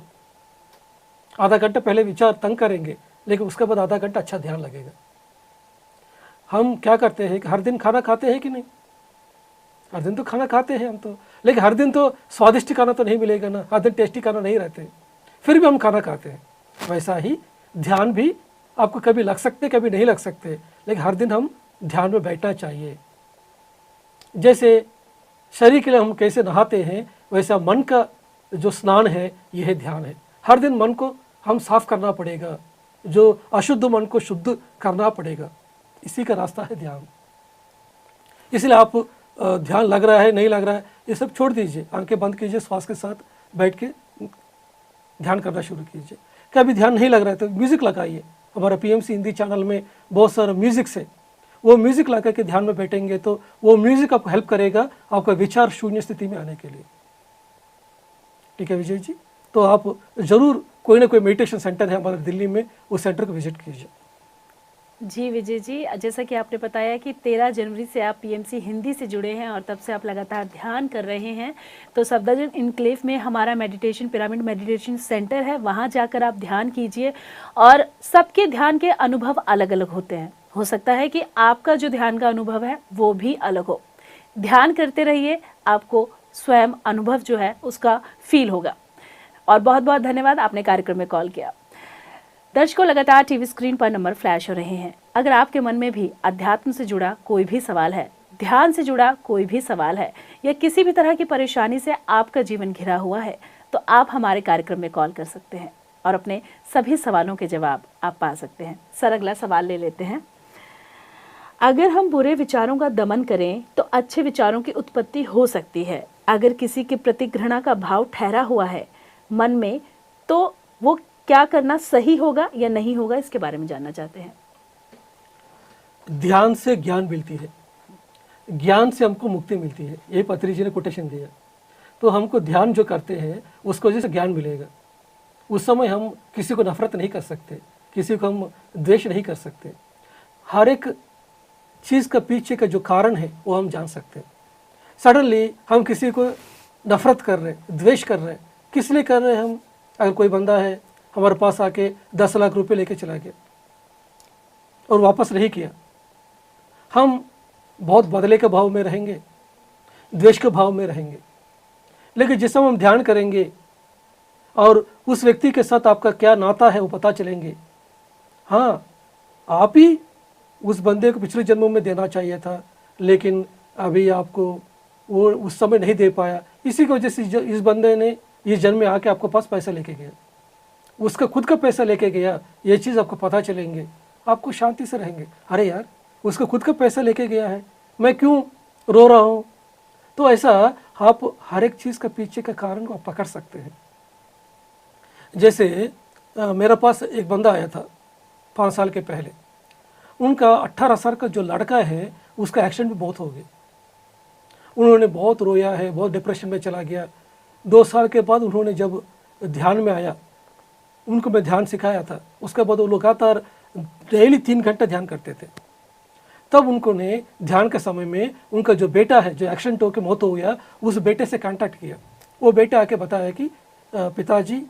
Speaker 2: आधा घंटा पहले विचार तंग करेंगे, लेकिन उसके बाद आधा घंटा अच्छा ध्यान लगेगा। हम क्या करते हैं कि हर दिन खाना खाते हैं कि नहीं? हर दिन तो खाना खाते हैं हम तो, लेकिन हर दिन तो स्वादिष्ट खाना तो नहीं मिलेगा ना, हर दिन टेस्टी खाना नहीं रहते, फिर भी हम खाना खाते हैं। वैसा ही ध्यान भी आपको कभी लग सकते, कभी नहीं लग सकते, लेकिन हर दिन हम ध्यान में बैठना चाहिए। जैसे शरीर के लिए हम कैसे नहाते हैं, वैसा मन का जो स्नान है यह है ध्यान है। हर दिन मन को हम साफ करना पड़ेगा, जो अशुद्ध मन को शुद्ध करना पड़ेगा, इसी का रास्ता है ध्यान। इसलिए आप ध्यान लग रहा है नहीं लग रहा है ये सब छोड़ दीजिए, आंखें बंद कीजिए, श्वास के साथ बैठ के ध्यान करना शुरू कीजिए। कभी ध्यान नहीं लग रहा है तो म्यूज़िक लगाइए। हमारा पीएमसी हिंदी चैनल में बहुत सारा म्यूज़िक से, वो म्यूज़िक लगा के ध्यान में बैठेंगे तो वो म्यूज़िक आपको हेल्प करेगा आपका विचार शून्य स्थिति में आने के लिए। ठीक है विजय जी, तो आप ज़रूर कोई ना कोई मेडिटेशन सेंटर है हमारे दिल्ली में, उस सेंटर को विजिट कीजिए।
Speaker 1: जी विजय जी, जैसा कि आपने बताया कि 13 जनवरी से आप पीएमसी हिंदी से जुड़े हैं और तब से आप लगातार ध्यान कर रहे हैं। तो सफदरजंग इनक्लेव में हमारा मेडिटेशन पिरामिड मेडिटेशन सेंटर है, वहां जाकर आप ध्यान कीजिए। और सबके ध्यान के अनुभव अलग अलग होते हैं, हो सकता है कि आपका जो ध्यान का अनुभव है वो भी अलग हो। ध्यान करते रहिए, आपको स्वयं अनुभव जो है उसका फील होगा। और बहुत बहुत धन्यवाद, आपने कार्यक्रम में कॉल किया। दर्शकों, लगातार टीवी स्क्रीन पर नंबर फ्लैश हो रहे हैं। अगर आपके मन में भी अध्यात्म से जुड़ा कोई भी सवाल है, ध्यान से जुड़ा कोई भी सवाल है, या किसी भी तरह की परेशानी से आपका जीवन घिरा हुआ है, तो आप हमारे कार्यक्रम में कॉल कर सकते हैं और अपने सभी सवालों के जवाब आप पा सकते हैं। सर, अगला सवाल ले लेते हैं। अगर हम बुरे विचारों का दमन करें तो अच्छे विचारों की उत्पत्ति हो सकती है। अगर किसी के प्रति घृणा का भाव ठहरा हुआ है मन में, तो वो क्या करना सही होगा या नहीं होगा, इसके बारे में जानना चाहते हैं।
Speaker 2: ध्यान से ज्ञान मिलती है, ज्ञान से हमको मुक्ति मिलती है, ये पत्री जी ने कोटेशन दिया। तो हमको ध्यान जो करते हैं उसको वजह से ज्ञान मिलेगा। उस समय हम किसी को नफरत नहीं कर सकते, किसी को हम द्वेष नहीं कर सकते। हर एक चीज़ का पीछे का जो कारण है वो हम जान सकते हैं। सडनली हम किसी को नफरत कर रहे हैं, द्वेष कर रहे हैं, किस लिए कर रहे हैं हम? अगर कोई बंदा है हमारे पास आके 10 लाख रुपए लेके चला गया और वापस नहीं किया, हम बहुत बदले के भाव में रहेंगे, द्वेष के भाव में रहेंगे। लेकिन जिस समय हम ध्यान करेंगे और उस व्यक्ति के साथ आपका क्या नाता है वो पता चलेंगे। हाँ, आप ही उस बंदे को पिछले जन्मों में देना चाहिए था, लेकिन अभी आपको वो उस समय नहीं दे पाया, इसी की वजह से इस बंदे ने इस जन्म में आके आपके पास पैसा लेके गया, उसका खुद का पैसा लेके गया। ये चीज़ आपको पता चलेंगे, आपको शांति से रहेंगे। अरे यार, उसका खुद का पैसा लेके गया है, मैं क्यों रो रहा हूँ? तो ऐसा आप हर एक चीज़ का पीछे का कारण को आप पकड़ सकते हैं। जैसे मेरे पास एक बंदा आया था 5 साल के पहले, उनका 18 साल का जो लड़का है उसका एक्सीडेंट भी बहुत हो गया। उन्होंने बहुत रोया है, बहुत डिप्रेशन में चला गया। 2 साल के बाद उन्होंने जब ध्यान में आया, उनको मैं ध्यान सिखाया था, उसके बाद वो लगातार डेली 3 घंटे ध्यान करते थे। तब उनको ने ध्यान के समय में उनका जो बेटा है, जो एक्सीडेंट होकर मौत हो गया, उस बेटे से कांटेक्ट किया। वो बेटा आके बताया कि पिताजी,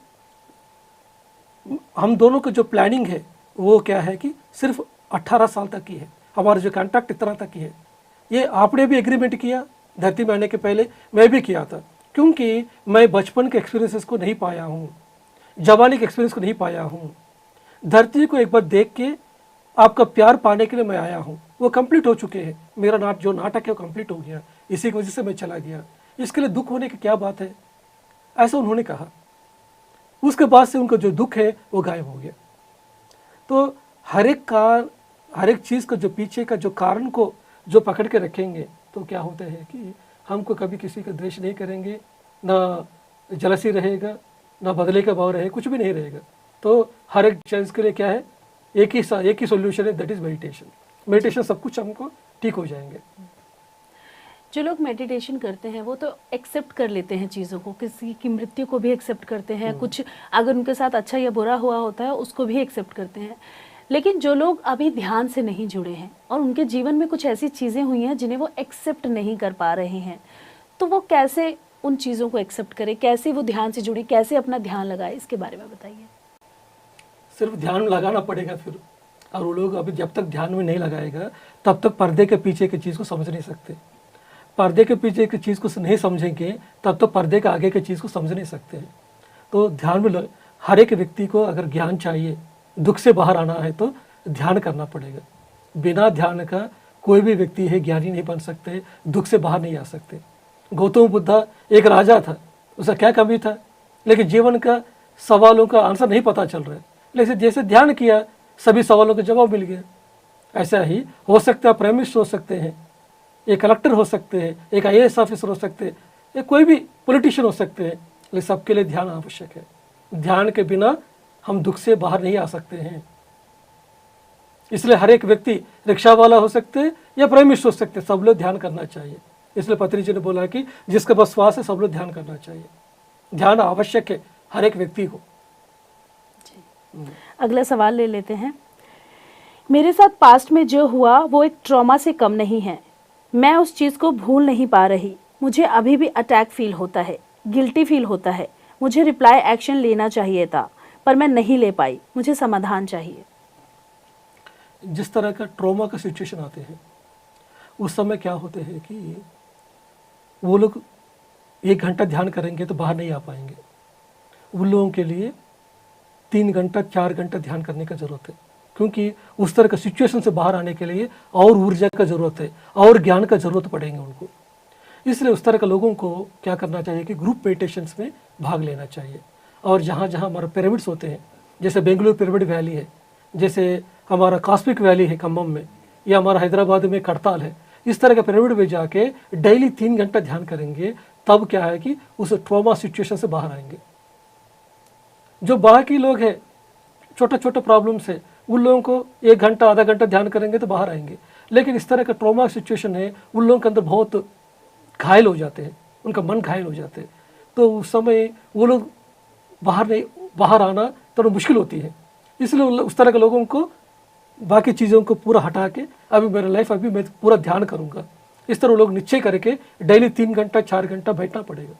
Speaker 2: हम दोनों का जो प्लानिंग है वो क्या है कि सिर्फ 18 साल तक की है, हमारा जो कॉन्ट्रैक्ट इतना तक की है। ये आपने भी एग्रीमेंट किया, धरती में आने के पहले मैं भी किया था, क्योंकि मैं बचपन के एक्सपीरियंसेस को नहीं पाया हूँ, जवानी के एक्सपीरियंस को नहीं पाया हूँ। धरती को एक बार देख के आपका प्यार पाने के लिए मैं आया हूँ। वो कंप्लीट हो चुके हैं, मेरा जो नाटक है वो कंप्लीट हो गया, इसी की वजह से मैं चला गया, इसके लिए दुख होने की क्या बात है, ऐसा उन्होंने कहा। उसके बाद से उनका जो दुख है वो गायब हो गया। तो हर एक चीज़ का जो पीछे का जो कारण को जो पकड़ के रखेंगे तो क्या होता है कि हमको कभी किसी का द्वेष नहीं करेंगे, ना जलसी रहेगा, ना बदले का भाव रहेगा, कुछ भी नहीं रहेगा। तो हर एक चीज़ के लिए क्या है, एक ही सॉल्यूशन है, दैट इज़ मेडिटेशन। मेडिटेशन सब कुछ हमको ठीक हो जाएंगे।
Speaker 1: जो लोग मेडिटेशन करते हैं वो तो एक्सेप्ट कर लेते हैं चीज़ों को, किसी की मृत्यु को भी एक्सेप्ट करते हैं, कुछ अगर उनके साथ अच्छा या बुरा हुआ होता है उसको भी एक्सेप्ट करते हैं। लेकिन जो लोग अभी ध्यान से नहीं जुड़े हैं और उनके जीवन में कुछ ऐसी चीज़ें हुई हैं जिन्हें वो एक्सेप्ट नहीं कर पा रहे हैं, तो वो कैसे उन चीज़ों को एक्सेप्ट करें, कैसे वो ध्यान से जुड़ी, कैसे अपना ध्यान लगाए, इसके बारे में बताइए।
Speaker 2: सिर्फ ध्यान लगाना पड़ेगा फिर, और वो लोग अभी जब तक ध्यान में नहीं लगाएगा तब तक पर्दे के पीछे की चीज़ को समझ नहीं सकते। पर्दे के पीछे की चीज़ को नहीं समझेंगे तब तो पर्दे के आगे की चीज़ को समझ नहीं सकते। तो ध्यान में हर एक व्यक्ति को अगर ज्ञान चाहिए, दुख से बाहर आना है तो ध्यान करना पड़ेगा। बिना ध्यान का कोई भी व्यक्ति है ज्ञानी नहीं बन सकते, दुख से बाहर नहीं आ सकते। गौतम बुद्धा एक राजा था, उसका क्या कमी था? लेकिन जीवन का सवालों का आंसर नहीं पता चल रहा है। लेकिन जैसे ध्यान किया सभी सवालों के जवाब मिल गए। ऐसा ही हो सकता है प्राइम मिनिस्टर हो सकते हैं, एक कलेक्टर हो सकते हैं, एक IAS ऑफिसर हो सकते हैं, या कोई भी पॉलिटिशियन हो सकते हैं, लेकिन सबके लिए ध्यान आवश्यक है। ध्यान के बिना हम दुख से बाहर नहीं आ सकते हैं। इसलिए हर एक व्यक्ति रिक्शा वाला हो सकते हैं या प्राइम मिनिस्टर हो सकते हैं, सब लोग ध्यान करना चाहिए। इसलिए पत्री जी ने बोला कि जिसके पास श्वास है सब लोग ध्यान करना चाहिए। ध्यान आवश्यक है हर एक व्यक्ति को।
Speaker 1: अगला सवाल ले लेते हैं। मेरे साथ पास्ट में जो हुआ वो एक ट्रॉमा से कम नहीं है। मैं उस चीज़ को भूल नहीं पा रही। मुझे अभी भी अटैक फील होता है, गिल्टी फील होता है। मुझे रिप्लाई एक्शन लेना चाहिए था पर मैं नहीं ले पाई। मुझे समाधान चाहिए।
Speaker 2: जिस तरह का ट्रॉमा का सिचुएशन आते हैं उस समय क्या होते हैं कि वो लोग 1 घंटा ध्यान करेंगे तो बाहर नहीं आ पाएंगे। उन लोगों के लिए 3 घंटा 4 घंटा ध्यान करने का ज़रूरत है, क्योंकि उस तरह का सिचुएशन से बाहर आने के लिए और ऊर्जा का ज़रूरत है और ज्ञान का ज़रूरत पड़ेंगे उनको। इसलिए उस तरह के लोगों को क्या करना चाहिए कि ग्रुप मेडिटेशंस में भाग लेना चाहिए। और जहाँ जहाँ हमारे पिरामिड्स होते हैं, जैसे बेंगलुरु पिरामिड वैली है, जैसे हमारा कॉस्मिक वैली है खम्मम में, या हमारा हैदराबाद में करताल है, इस तरह के पिरामिड में जाके डेली 3 घंटा ध्यान करेंगे, तब क्या है कि उस ट्रॉमा सिचुएशन से बाहर आएंगे। जो बाकी लोग हैं छोटा छोटा प्रॉब्लम से, उन लोगों को 1 घंटा आधा घंटा ध्यान करेंगे तो बाहर आएंगे। लेकिन इस तरह का ट्रॉमा सिचुएशन है, उन लोगों के अंदर बहुत घायल हो जाते हैं, उनका मन घायल हो जाते हैं, तो उस समय वो लोग बाहर आना थोड़ा मुश्किल होती है। इसलिए उस तरह के लोगों को बाकी चीज़ों को पूरा हटा के अभी मेरा लाइफ अभी मैं पूरा ध्यान करूँगा, इस तरह लोग निश्चय करके डेली 3 घंटा 4 घंटा बैठना पड़ेगा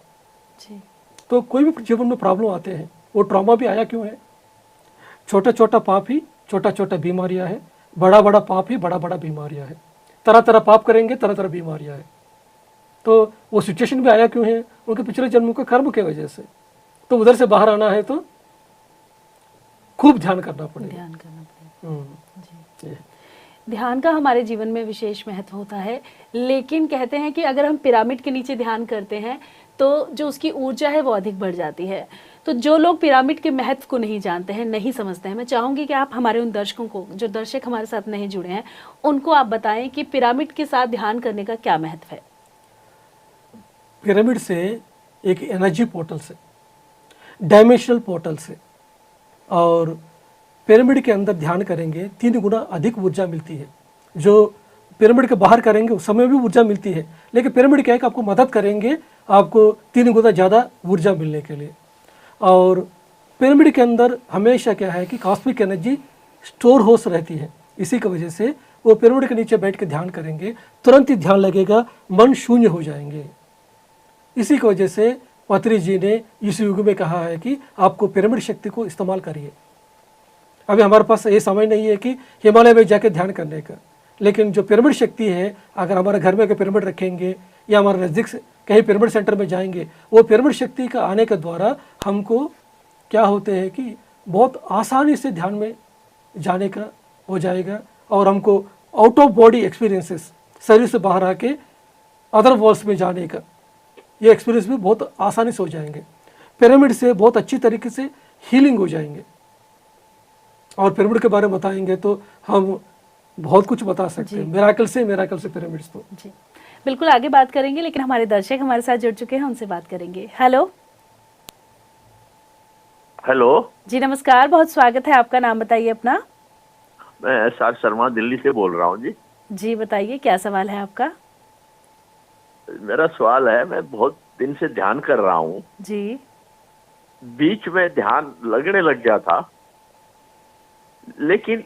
Speaker 1: जी।
Speaker 2: तो कोई भी जीवन में प्रॉब्लम आते हैं, वो ट्रॉमा भी आया क्यों है? छोटा छोटा पाप ही छोटा छोटा बीमारियां है, बड़ा बड़ा पाप ही बड़ा बड़ा बीमारियां है। तरह तरह पाप करेंगे तरह तरह बीमारियां है। तो वो सिचुएशन भी आया क्यों है? उनके पिछले जन्मों के कर्म के वजह से। तो उधर से बाहर आना है तो खूब ध्यान करना पड़ेगा। जी।
Speaker 1: ध्यान का हमारे जीवन में विशेष महत्व होता है, लेकिन कहते हैं कि अगर हम पिरामिड के नीचे ध्यान करते हैं तो जो उसकी ऊर्जा है वो अधिक बढ़ जाती है। तो जो लोग पिरामिड के महत्व को नहीं जानते हैं, नहीं समझते हैं, मैं चाहूंगी कि आप हमारे उन दर्शकों को, जो दर्शक हमारे साथ नहीं जुड़े हैं, उनको आप बताएं कि पिरामिड के साथ ध्यान करने का क्या महत्व है।
Speaker 2: पिरामिड से एक एनर्जी पोर्टल से, डायमेंशनल पोर्टल से, और पिरामिड के अंदर ध्यान करेंगे 3 गुना अधिक ऊर्जा मिलती है। जो पिरामिड के बाहर करेंगे उस समय भी ऊर्जा मिलती है, लेकिन पिरामिड क्या है कि आपको मदद करेंगे आपको 3 गुना ज़्यादा ऊर्जा मिलने के लिए। और पिरामिड के अंदर हमेशा क्या है कि कॉस्मिक एनर्जी स्टोर होस रहती है। इसी की वजह से वो पिरामिड के नीचे बैठ के ध्यान करेंगे, तुरंत ही ध्यान लगेगा, मन शून्य हो जाएंगे। इसी की वजह से पत्री जी ने इस युग में कहा है कि आपको पिरामिड शक्ति को इस्तेमाल करिए। अभी हमारे पास ये समय नहीं है कि हिमालय में जाकर ध्यान करने का, लेकिन जो पिरामिड शक्ति है, अगर हमारे घर में अगर पिरामिड रखेंगे या हमारे नज़दीक से कहीं पिरामिड सेंटर में जाएंगे, वो पिरामिड शक्ति का आने के द्वारा हमको क्या होते हैं कि बहुत आसानी से ध्यान में जाने का हो जाएगा, और हमको आउट ऑफ बॉडी एक्सपीरियंसेस, शरीर से बाहर आके अदर वर्ल्ड्स में जाने का ये एक्सपीरियंस भी बहुत आसानी से हो जाएंगे। पिरामिड से बहुत अच्छी तरीके से हीलिंग हो जाएंगे। और पिरामिड के बारे में बताएंगे तो हम बहुत कुछ बता सकते हैं, मिराकल से पिरामिड्स। तो
Speaker 1: जी बिल्कुल आगे बात करेंगे, लेकिन हमारे दर्शक हमारे साथ जुड़ चुके हैं, उनसे बात करेंगे। हेलो
Speaker 6: हेलो
Speaker 1: जी, नमस्कार, बहुत स्वागत है आपका। नाम बताइए अपना।
Speaker 6: मैं SR शर्मा दिल्ली से बोल रहा हूँ जी।
Speaker 1: जी बताइए, क्या सवाल है आपका?
Speaker 6: मेरा सवाल है, मैं बहुत दिन से ध्यान कर रहा हूँ
Speaker 1: जी।
Speaker 6: बीच में ध्यान लगने लग गया था, लेकिन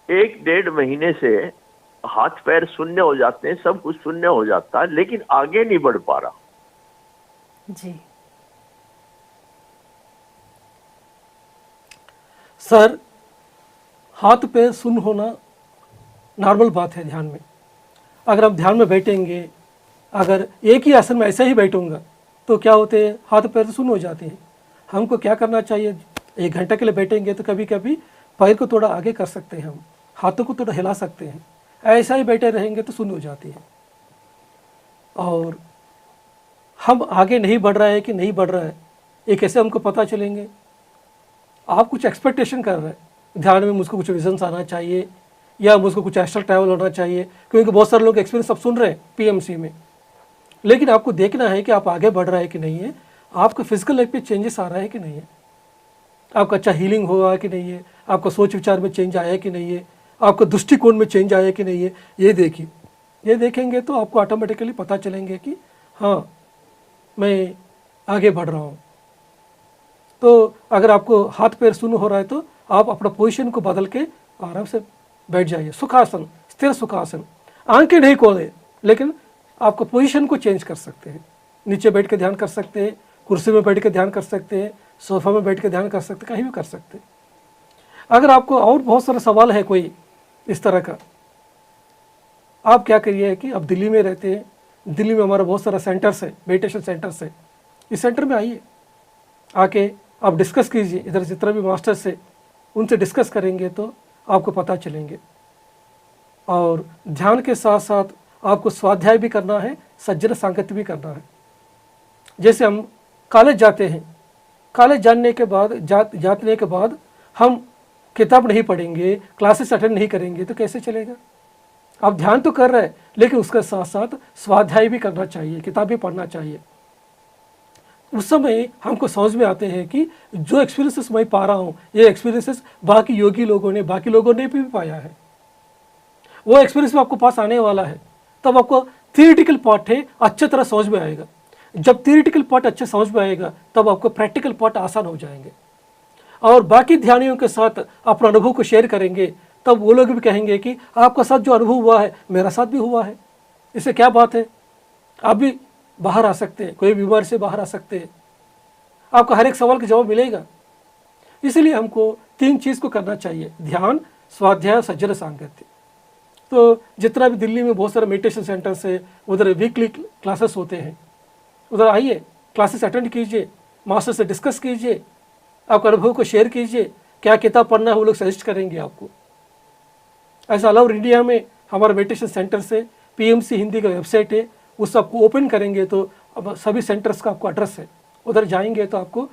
Speaker 6: 1-1.5 महीने से हाथ पैर शून्य हो जाते हैं, सब कुछ शून्य हो जाता है, लेकिन आगे नहीं बढ़ पा रहा।
Speaker 1: जी
Speaker 2: सर, हाथ पैर शून्य होना नॉर्मल बात है ध्यान में। अगर हम ध्यान में बैठेंगे, अगर एक ही आसन में ऐसा ही बैठूंगा तो क्या होते हैं, हाथ पैर शून्य हो जाते हैं। हमको क्या करना चाहिए, 1 घंटे के लिए बैठेंगे तो कभी कभी पैर को थोड़ा आगे कर सकते हैं, हम हाथों को थोड़ा हिला सकते हैं। ऐसा ही बैठे रहेंगे तो शून्य हो जाती है। और हम आगे नहीं बढ़ रहा है कि नहीं बढ़ रहा है, ये कैसे हमको पता चलेंगे? आप कुछ एक्सपेक्टेशन कर रहे हैं, ध्यान में मुझको कुछ विजन्स आना चाहिए या मुझको कुछ एस्ट्रल ट्रैवल होना चाहिए, क्योंकि बहुत सारे लोग एक्सपीरियंस अब सुन रहे हैं पीएमसी में, लेकिन आपको देखना है कि आप आगे बढ़ रहे हैं कि नहीं है, आपका फिजिकल लाइफ पे चेंजेस आ रहा है कि नहीं है, आपका अच्छा हीलिंग हुआ कि नहीं है, आपका सोच विचार में चेंज आया कि नहीं है, आपका दृष्टिकोण में चेंज आया कि नहीं है। ये देखिए, ये देखेंगे तो आपको ऑटोमेटिकली पता चलेंगे कि हाँ, मैं आगे बढ़ रहा हूँ। तो अगर आपको हाथ पैर शून्य हो रहा है तो आप अपना पोजीशन को बदल के आराम से बैठ जाइए, सुखासन, स्थिर सुखासन। आंखें नहीं खोलें, लेकिन आपको पोजीशन को चेंज कर सकते हैं। नीचे बैठ के ध्यान कर सकते हैं, कुर्सी में बैठ के ध्यान कर सकते हैं, सोफा में बैठ के ध्यान कर सकते हैं, कहीं भी कर सकते हैं। अगर आपको और बहुत सारा सवाल है कोई इस तरह का, आप क्या करिए कि आप दिल्ली में रहते हैं, दिल्ली में हमारा बहुत सारा सेंटर्स है, मेडिटेशन सेंटर्स है, इस सेंटर में आइए, आके आप डिस्कस कीजिए। इधर जितना भी मास्टर्स है उनसे डिस्कस करेंगे तो आपको पता चलेंगे। और ध्यान के साथ साथ आपको स्वाध्याय भी करना है, सज्जन सांगत्य भी करना है। जैसे हम कॉलेज जाते हैं, कॉलेज जाने के बाद जाने के बाद हम किताब नहीं पढ़ेंगे, क्लासेस अटेंड नहीं करेंगे तो कैसे चलेगा? आप ध्यान तो कर रहे हैं, लेकिन उसके साथ साथ स्वाध्याय भी करना चाहिए, किताब भी पढ़ना चाहिए। उस समय हमको समझ में आते हैं कि जो एक्सपीरियंसेस मैं पा रहा हूँ, ये एक्सपीरियंसेस बाकी योगी लोगों ने, बाकी लोगों ने भी पाया है। वो एक्सपीरियंस भी आपको पास आने वाला है, तब आपको थियोरिटिकल पार्ट है अच्छी तरह समझ में आएगा। जब थियोरिटिकल पार्ट अच्छे समझ में आएगा तब आपको प्रैक्टिकल पार्ट आसान हो जाएंगे। और बाकी ध्यानियों के साथ अपना अनुभव को शेयर करेंगे, तब वो लोग भी कहेंगे कि आपका साथ जो अनुभव हुआ है मेरा साथ भी हुआ है, इससे क्या बात है, आप भी बाहर आ सकते हैं, कोई बीमारी से बाहर आ सकते हैं, आपका हर एक सवाल का जवाब मिलेगा। इसलिए हमको 3 चीज़ को करना चाहिए, ध्यान, स्वाध्याय, सज्जन सांगत्य। तो जितना भी दिल्ली में बहुत सारे मेडिटेशन सेंटर्स है, उधर वीकली क्लासेस होते हैं, उधर आइए, क्लासेस अटेंड कीजिए, मास्टर से डिस्कस कीजिए, आपके अनुभव को शेयर कीजिए, क्या किताब पढ़ना है वो लोग सजेस्ट करेंगे आपको। ऐसा ऑल ओवर इंडिया में हमारा मेडिटेशन सेंटर से पीएमसी हिंदी का वेबसाइट है, उस आपको ओपन करेंगे तो अब सभी सेंटर्स का आपको एड्रेस है, उधर जाएंगे तो आपको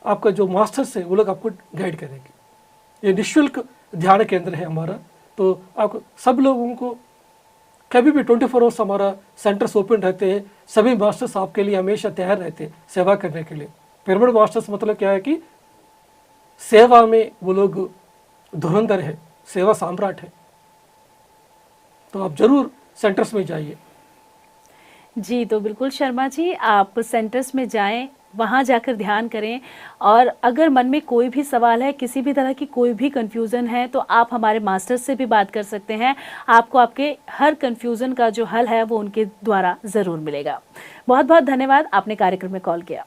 Speaker 2: आपका जो मास्टर्स है वो लोग आपको गाइड करेंगे। ये निःशुल्क ध्यान केंद्र है हमारा, तो आप सब लोगों को कभी भी 24 आवर्स हमारा सेंटर्स ओपन रहते हैं। सभी मास्टर्स आपके लिए हमेशा तैयार रहते हैं सेवा करने के लिए। पिरामिड मास्टर्स मतलब क्या है कि सेवा में वो लोग धुरंधर है, सेवा सम्राट है। तो आप जरूर सेंटर्स में जाइए।
Speaker 1: जी, तो बिल्कुल शर्मा जी, आप सेंटर्स में जाएं, वहाँ जाकर ध्यान करें, और अगर मन में कोई भी सवाल है, किसी भी तरह की कोई भी कन्फ्यूज़न है, तो आप हमारे मास्टर से भी बात कर सकते हैं। आपको आपके हर कन्फ्यूज़न का जो हल है वो उनके द्वारा ज़रूर मिलेगा। बहुत बहुत धन्यवाद, आपने कार्यक्रम में कॉल किया।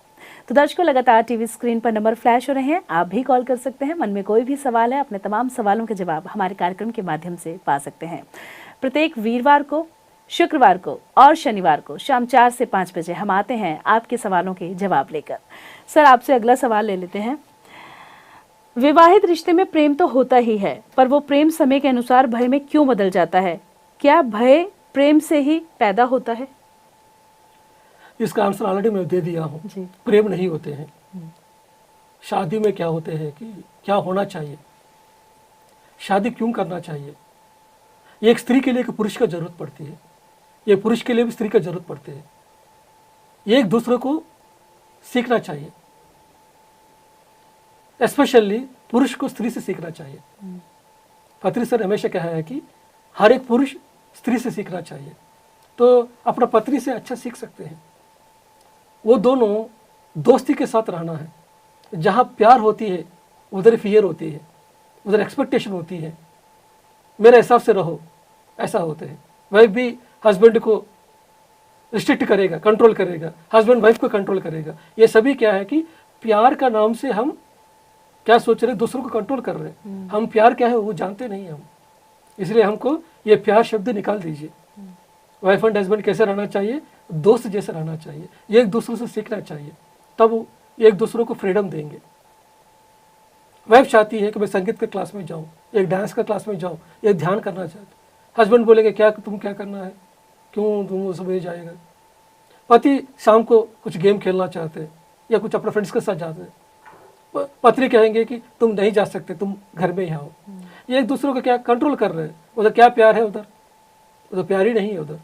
Speaker 1: तो दर्शकों, लगातार टीवी स्क्रीन पर नंबर फ्लैश हो रहे हैं, आप भी कॉल कर सकते हैं। मन में कोई भी सवाल है, अपने तमाम सवालों के जवाब हमारे कार्यक्रम के माध्यम से पा सकते हैं। प्रत्येक वीरवार को, शुक्रवार को और शनिवार को शाम 4 से 5 बजे हम आते हैं आपके सवालों के जवाब लेकर। सर, आपसे अगला सवाल ले लेते हैं। विवाहित रिश्ते में प्रेम तो होता ही है, पर वो प्रेम समय के अनुसार भय में क्यों बदल जाता है? क्या भय प्रेम से ही पैदा होता है?
Speaker 2: इसका आंसर ऑलरेडी मैं दे दिया हूँ। प्रेम नहीं होते हैं। शादी में क्या होते हैं कि क्या होना चाहिए, शादी क्यों करना चाहिए। ये एक स्त्री के लिए एक पुरुष का जरूरत पड़ती है, ये पुरुष के लिए भी स्त्री का जरूरत पड़ती है। ये एक दूसरे को सीखना चाहिए, स्पेशली पुरुष को स्त्री से सीखना चाहिए। पत्री सर हमेशा कहा है कि हर एक पुरुष स्त्री से सीखना चाहिए, तो अपना पत्नी से अच्छा सीख सकते हैं। वो दोनों दोस्ती के साथ रहना है। जहाँ प्यार होती है उधर फियर होती है, उधर एक्सपेक्टेशन होती है। मेरे हिसाब से रहो, ऐसा होते हैं। वाइफ भी हस्बैंड को रिस्ट्रिक्ट करेगा, कंट्रोल करेगा, हस्बैंड वाइफ को कंट्रोल करेगा। ये सभी क्या है कि प्यार का नाम से हम क्या सोच रहे हैं, दूसरों को कंट्रोल कर रहे हैं। हम प्यार क्या है वो जानते नहीं हम, इसलिए हमको ये प्यार शब्द निकाल दीजिए। वाइफ एंड हस्बैंड कैसे रहना चाहिए, दोस्त जैसे रहना चाहिए, एक दूसरे से सीखना चाहिए, तब एक दूसरों को फ्रीडम देंगे। वाइफ चाहती है कि मैं संगीत के क्लास में जाऊँ, एक डांस का क्लास में जाऊँ, एक ध्यान करना चाहती। हस्बैंड बोलेगा क्या तुम क्या करना है, क्यों तुम वो सब जाएगा। पति शाम को कुछ गेम खेलना चाहते हैं या कुछ अपने फ्रेंड्स के साथ जाते हैं, पत्नी कहेंगे कि तुम नहीं जा सकते, तुम घर में ही आओ। ये एक दूसरे को क्या कंट्रोल कर रहे हैं। उधर क्या प्यार है, उधर प्यार ही नहीं है। उधर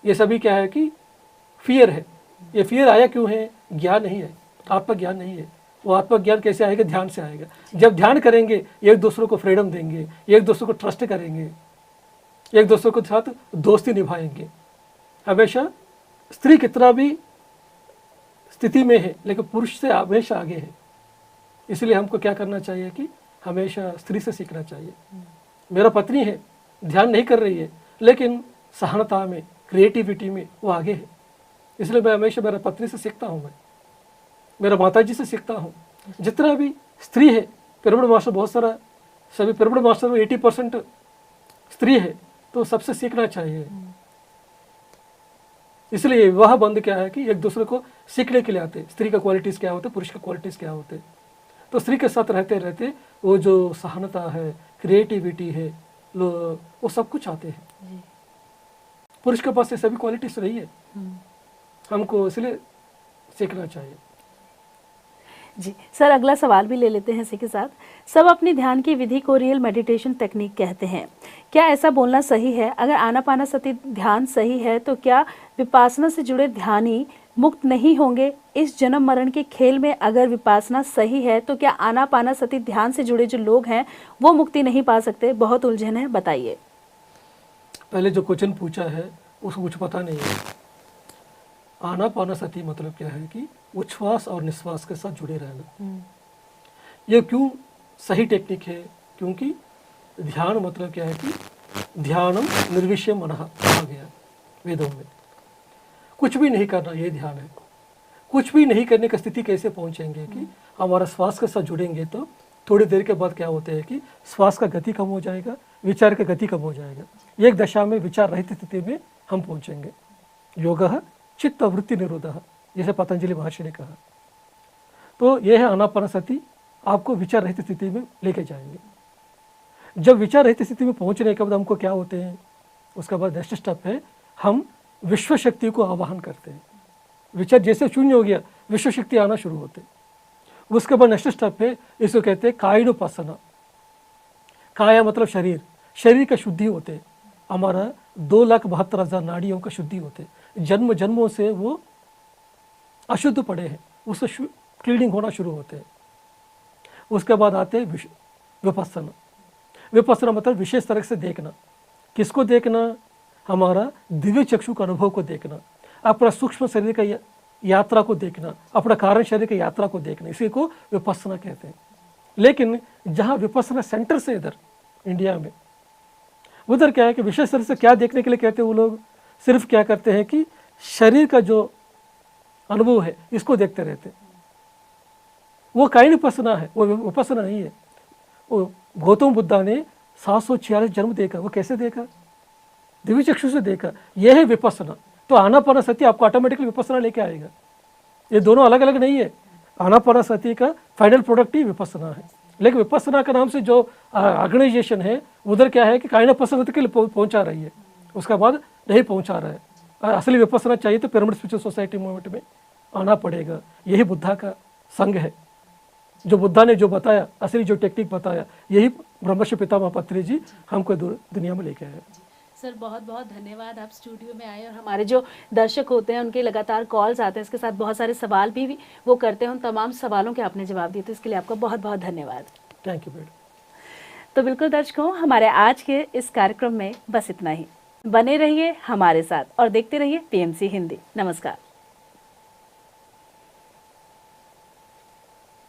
Speaker 2: ये सभी क्या है कि फियर है। ये फियर आया क्यों है? ज्ञान नहीं है, आत्मज्ञान नहीं है। वो आत्मज्ञान कैसे आएगा? ध्यान से आएगा। जब ध्यान करेंगे एक दूसरे को फ्रीडम देंगे, एक दूसरे को ट्रस्ट करेंगे, एक दूसरे के साथ दोस्ती निभाएंगे। हमेशा स्त्री कितना भी स्थिति में है लेकिन पुरुष से हमेशा आगे है। इसलिए हमको क्या करना चाहिए कि हमेशा स्त्री से सीखना चाहिए। मेरा पत्नी है, ध्यान नहीं कर रही है, लेकिन सहनता में, क्रिएटिविटी में वो आगे है। इसलिए मैं हमेशा मेरा पत्नी से सीखता हूँ, मैं मेरा माता जी से सीखता हूँ। जितना भी स्त्री है, पिरामिड मास्टर बहुत सारा, सभी पिरामिड मास्टर में 80% स्त्री है, तो सबसे सीखना चाहिए। इसलिए विवाह बंद क्या है कि एक दूसरे को सीखने के लिए आते। स्त्री का क्वालिटीज़ क्या होते, पुरुष का क्वालिटीज़ क्या होते। तो स्त्री के साथ रहते रहते वो जो सहनता है, क्रिएटिविटी है, वो सब कुछ आते हैं। पुरुष के पास ये सभी क्वालिटीज नहीं है। हमको इसलिए सीखना चाहिए।
Speaker 1: जी सर, अगला सवाल भी ले लेते हैं इसी के साथ। सब अपनी ध्यान की विधि को रियल मेडिटेशन टेक्निक कहते हैं, क्या ऐसा बोलना सही है? अगर आनापानसति ध्यान सही है तो क्या विपासना से जुड़े ध्यानी मुक्त नहीं होंगे? इस जन्म मरण के खेल में अगर विपासना सही है तो क्या आनापानसति ध्यान से जुड़े जो लोग हैं वो मुक्ति नहीं पा सकते? बहुत उलझन है, बताइए।
Speaker 2: पहले जो क्वेश्चन पूछा है उसको कुछ पता नहीं है। आनापानसति मतलब क्या है कि उच्छ्वास और निश्वास के साथ जुड़े रहना। ये क्यों सही टेक्निक है? क्योंकि ध्यान मतलब क्या है कि ध्यानम निर्विषय मनः कहा गया वेदों में। कुछ भी नहीं करना, ये ध्यान है। कुछ भी नहीं करने की स्थिति कैसे पहुंचेंगे कि हमारा श्वास के साथ जुड़ेंगे तो थोड़ी देर के बाद क्या होता है कि श्वास का गति कम हो जाएगा, विचार का गति कम हो जाएगा। एक दशा में विचार रहित स्थिति में हम पहुंचेंगे। योगः चित्त वृत्ति निरोधः, जैसे पतंजलि महर्षि ने कहा। तो यह है आनापानसति, आपको विचार रहित स्थिति में लेके जाएंगे। जब विचार रहित स्थिति में पहुंचने के बाद हमको क्या होते हैं, उसके बाद नेक्स्ट स्टेप है हम विश्व शक्ति को आवाहन करते हैं। विचार जैसे शून्य हो गया, विश्व शक्ति आना शुरू होते। उसके बाद नेक्स्ट स्टेप है, इसको कहते हैं कायनोपासना। काया मतलब शरीर, शरीर का शुद्धि होते। हमारा 2,72,000 नाड़ियों का शुद्धि होते। जन्म जन्मों से वो अशुद्ध पड़े हैं, उससे क्लीनिंग होना शुरू होते हैं। उसके बाद आते हैं विपස්සना। विपස්සना मतलब विशेष तरह से देखना। किसको देखना? हमारा दिव्य चक्षु का अनुभव को देखना, अपना सूक्ष्म शरीर का यात्रा को देखना, अपना कारण शरीर की यात्रा को देखना, इसी को विपස්සना कहते हैं। लेकिन जहाँ विपස්සना सेंटर से इधर इंडिया में, उधर क्या है कि विशेष तरह से क्या देखने के लिए कहते हैं वो लोग? सिर्फ क्या करते हैं कि शरीर का जो अनुभव है इसको देखते रहते। वो कायिक विपස්සना है, वो विपස්සना नहीं है। वो गौतम बुद्धा ने 746 जन्म देखा। वो कैसे देखा? दिव्य चक्षु से देखा। यह है विपස්සना। तो आनापानसति आपको ऑटोमेटिकली विपස්සना लेके आएगा। ये दोनों अलग अलग नहीं है। आनापानसति का फाइनल प्रोडक्ट ही विपස්සना है। लेकिन विपස්සना का नाम से जो ऑर्गेनाइजेशन है उधर क्या है कि कायिक के लिए पहुंचा रही है, उसके बाद नहीं पहुंचा रहा है। और असली विपස්සना चाहिए तो पिरामिड स्पिरिचुअल सोसाइटी मूवमेंट में आना पड़ेगा। यही बुद्धा का संघ है। जो बुद्धा ने जो बताया, असली जो टेक्निक बताया, यही ब्रह्मर्षि पितामह पत्री जी हमको दुनिया में लेके आए।
Speaker 1: सर बहुत बहुत धन्यवाद, आप स्टूडियो में आए और हमारे जो दर्शक होते हैं उनके लगातार कॉल्स आते हैं, इसके साथ बहुत सारे सवाल भी वो करते हैं। उन तमाम सवालों के आपने जवाब दिए, तो इसके लिए आपका बहुत बहुत धन्यवाद।
Speaker 2: Thank you madam.
Speaker 1: तो बिल्कुल दर्शकों, हमारे आज के इस कार्यक्रम में बस इतना ही। बने रहिए हमारे साथ और देखते रहिए पीएमसी हिंदी। नमस्कार।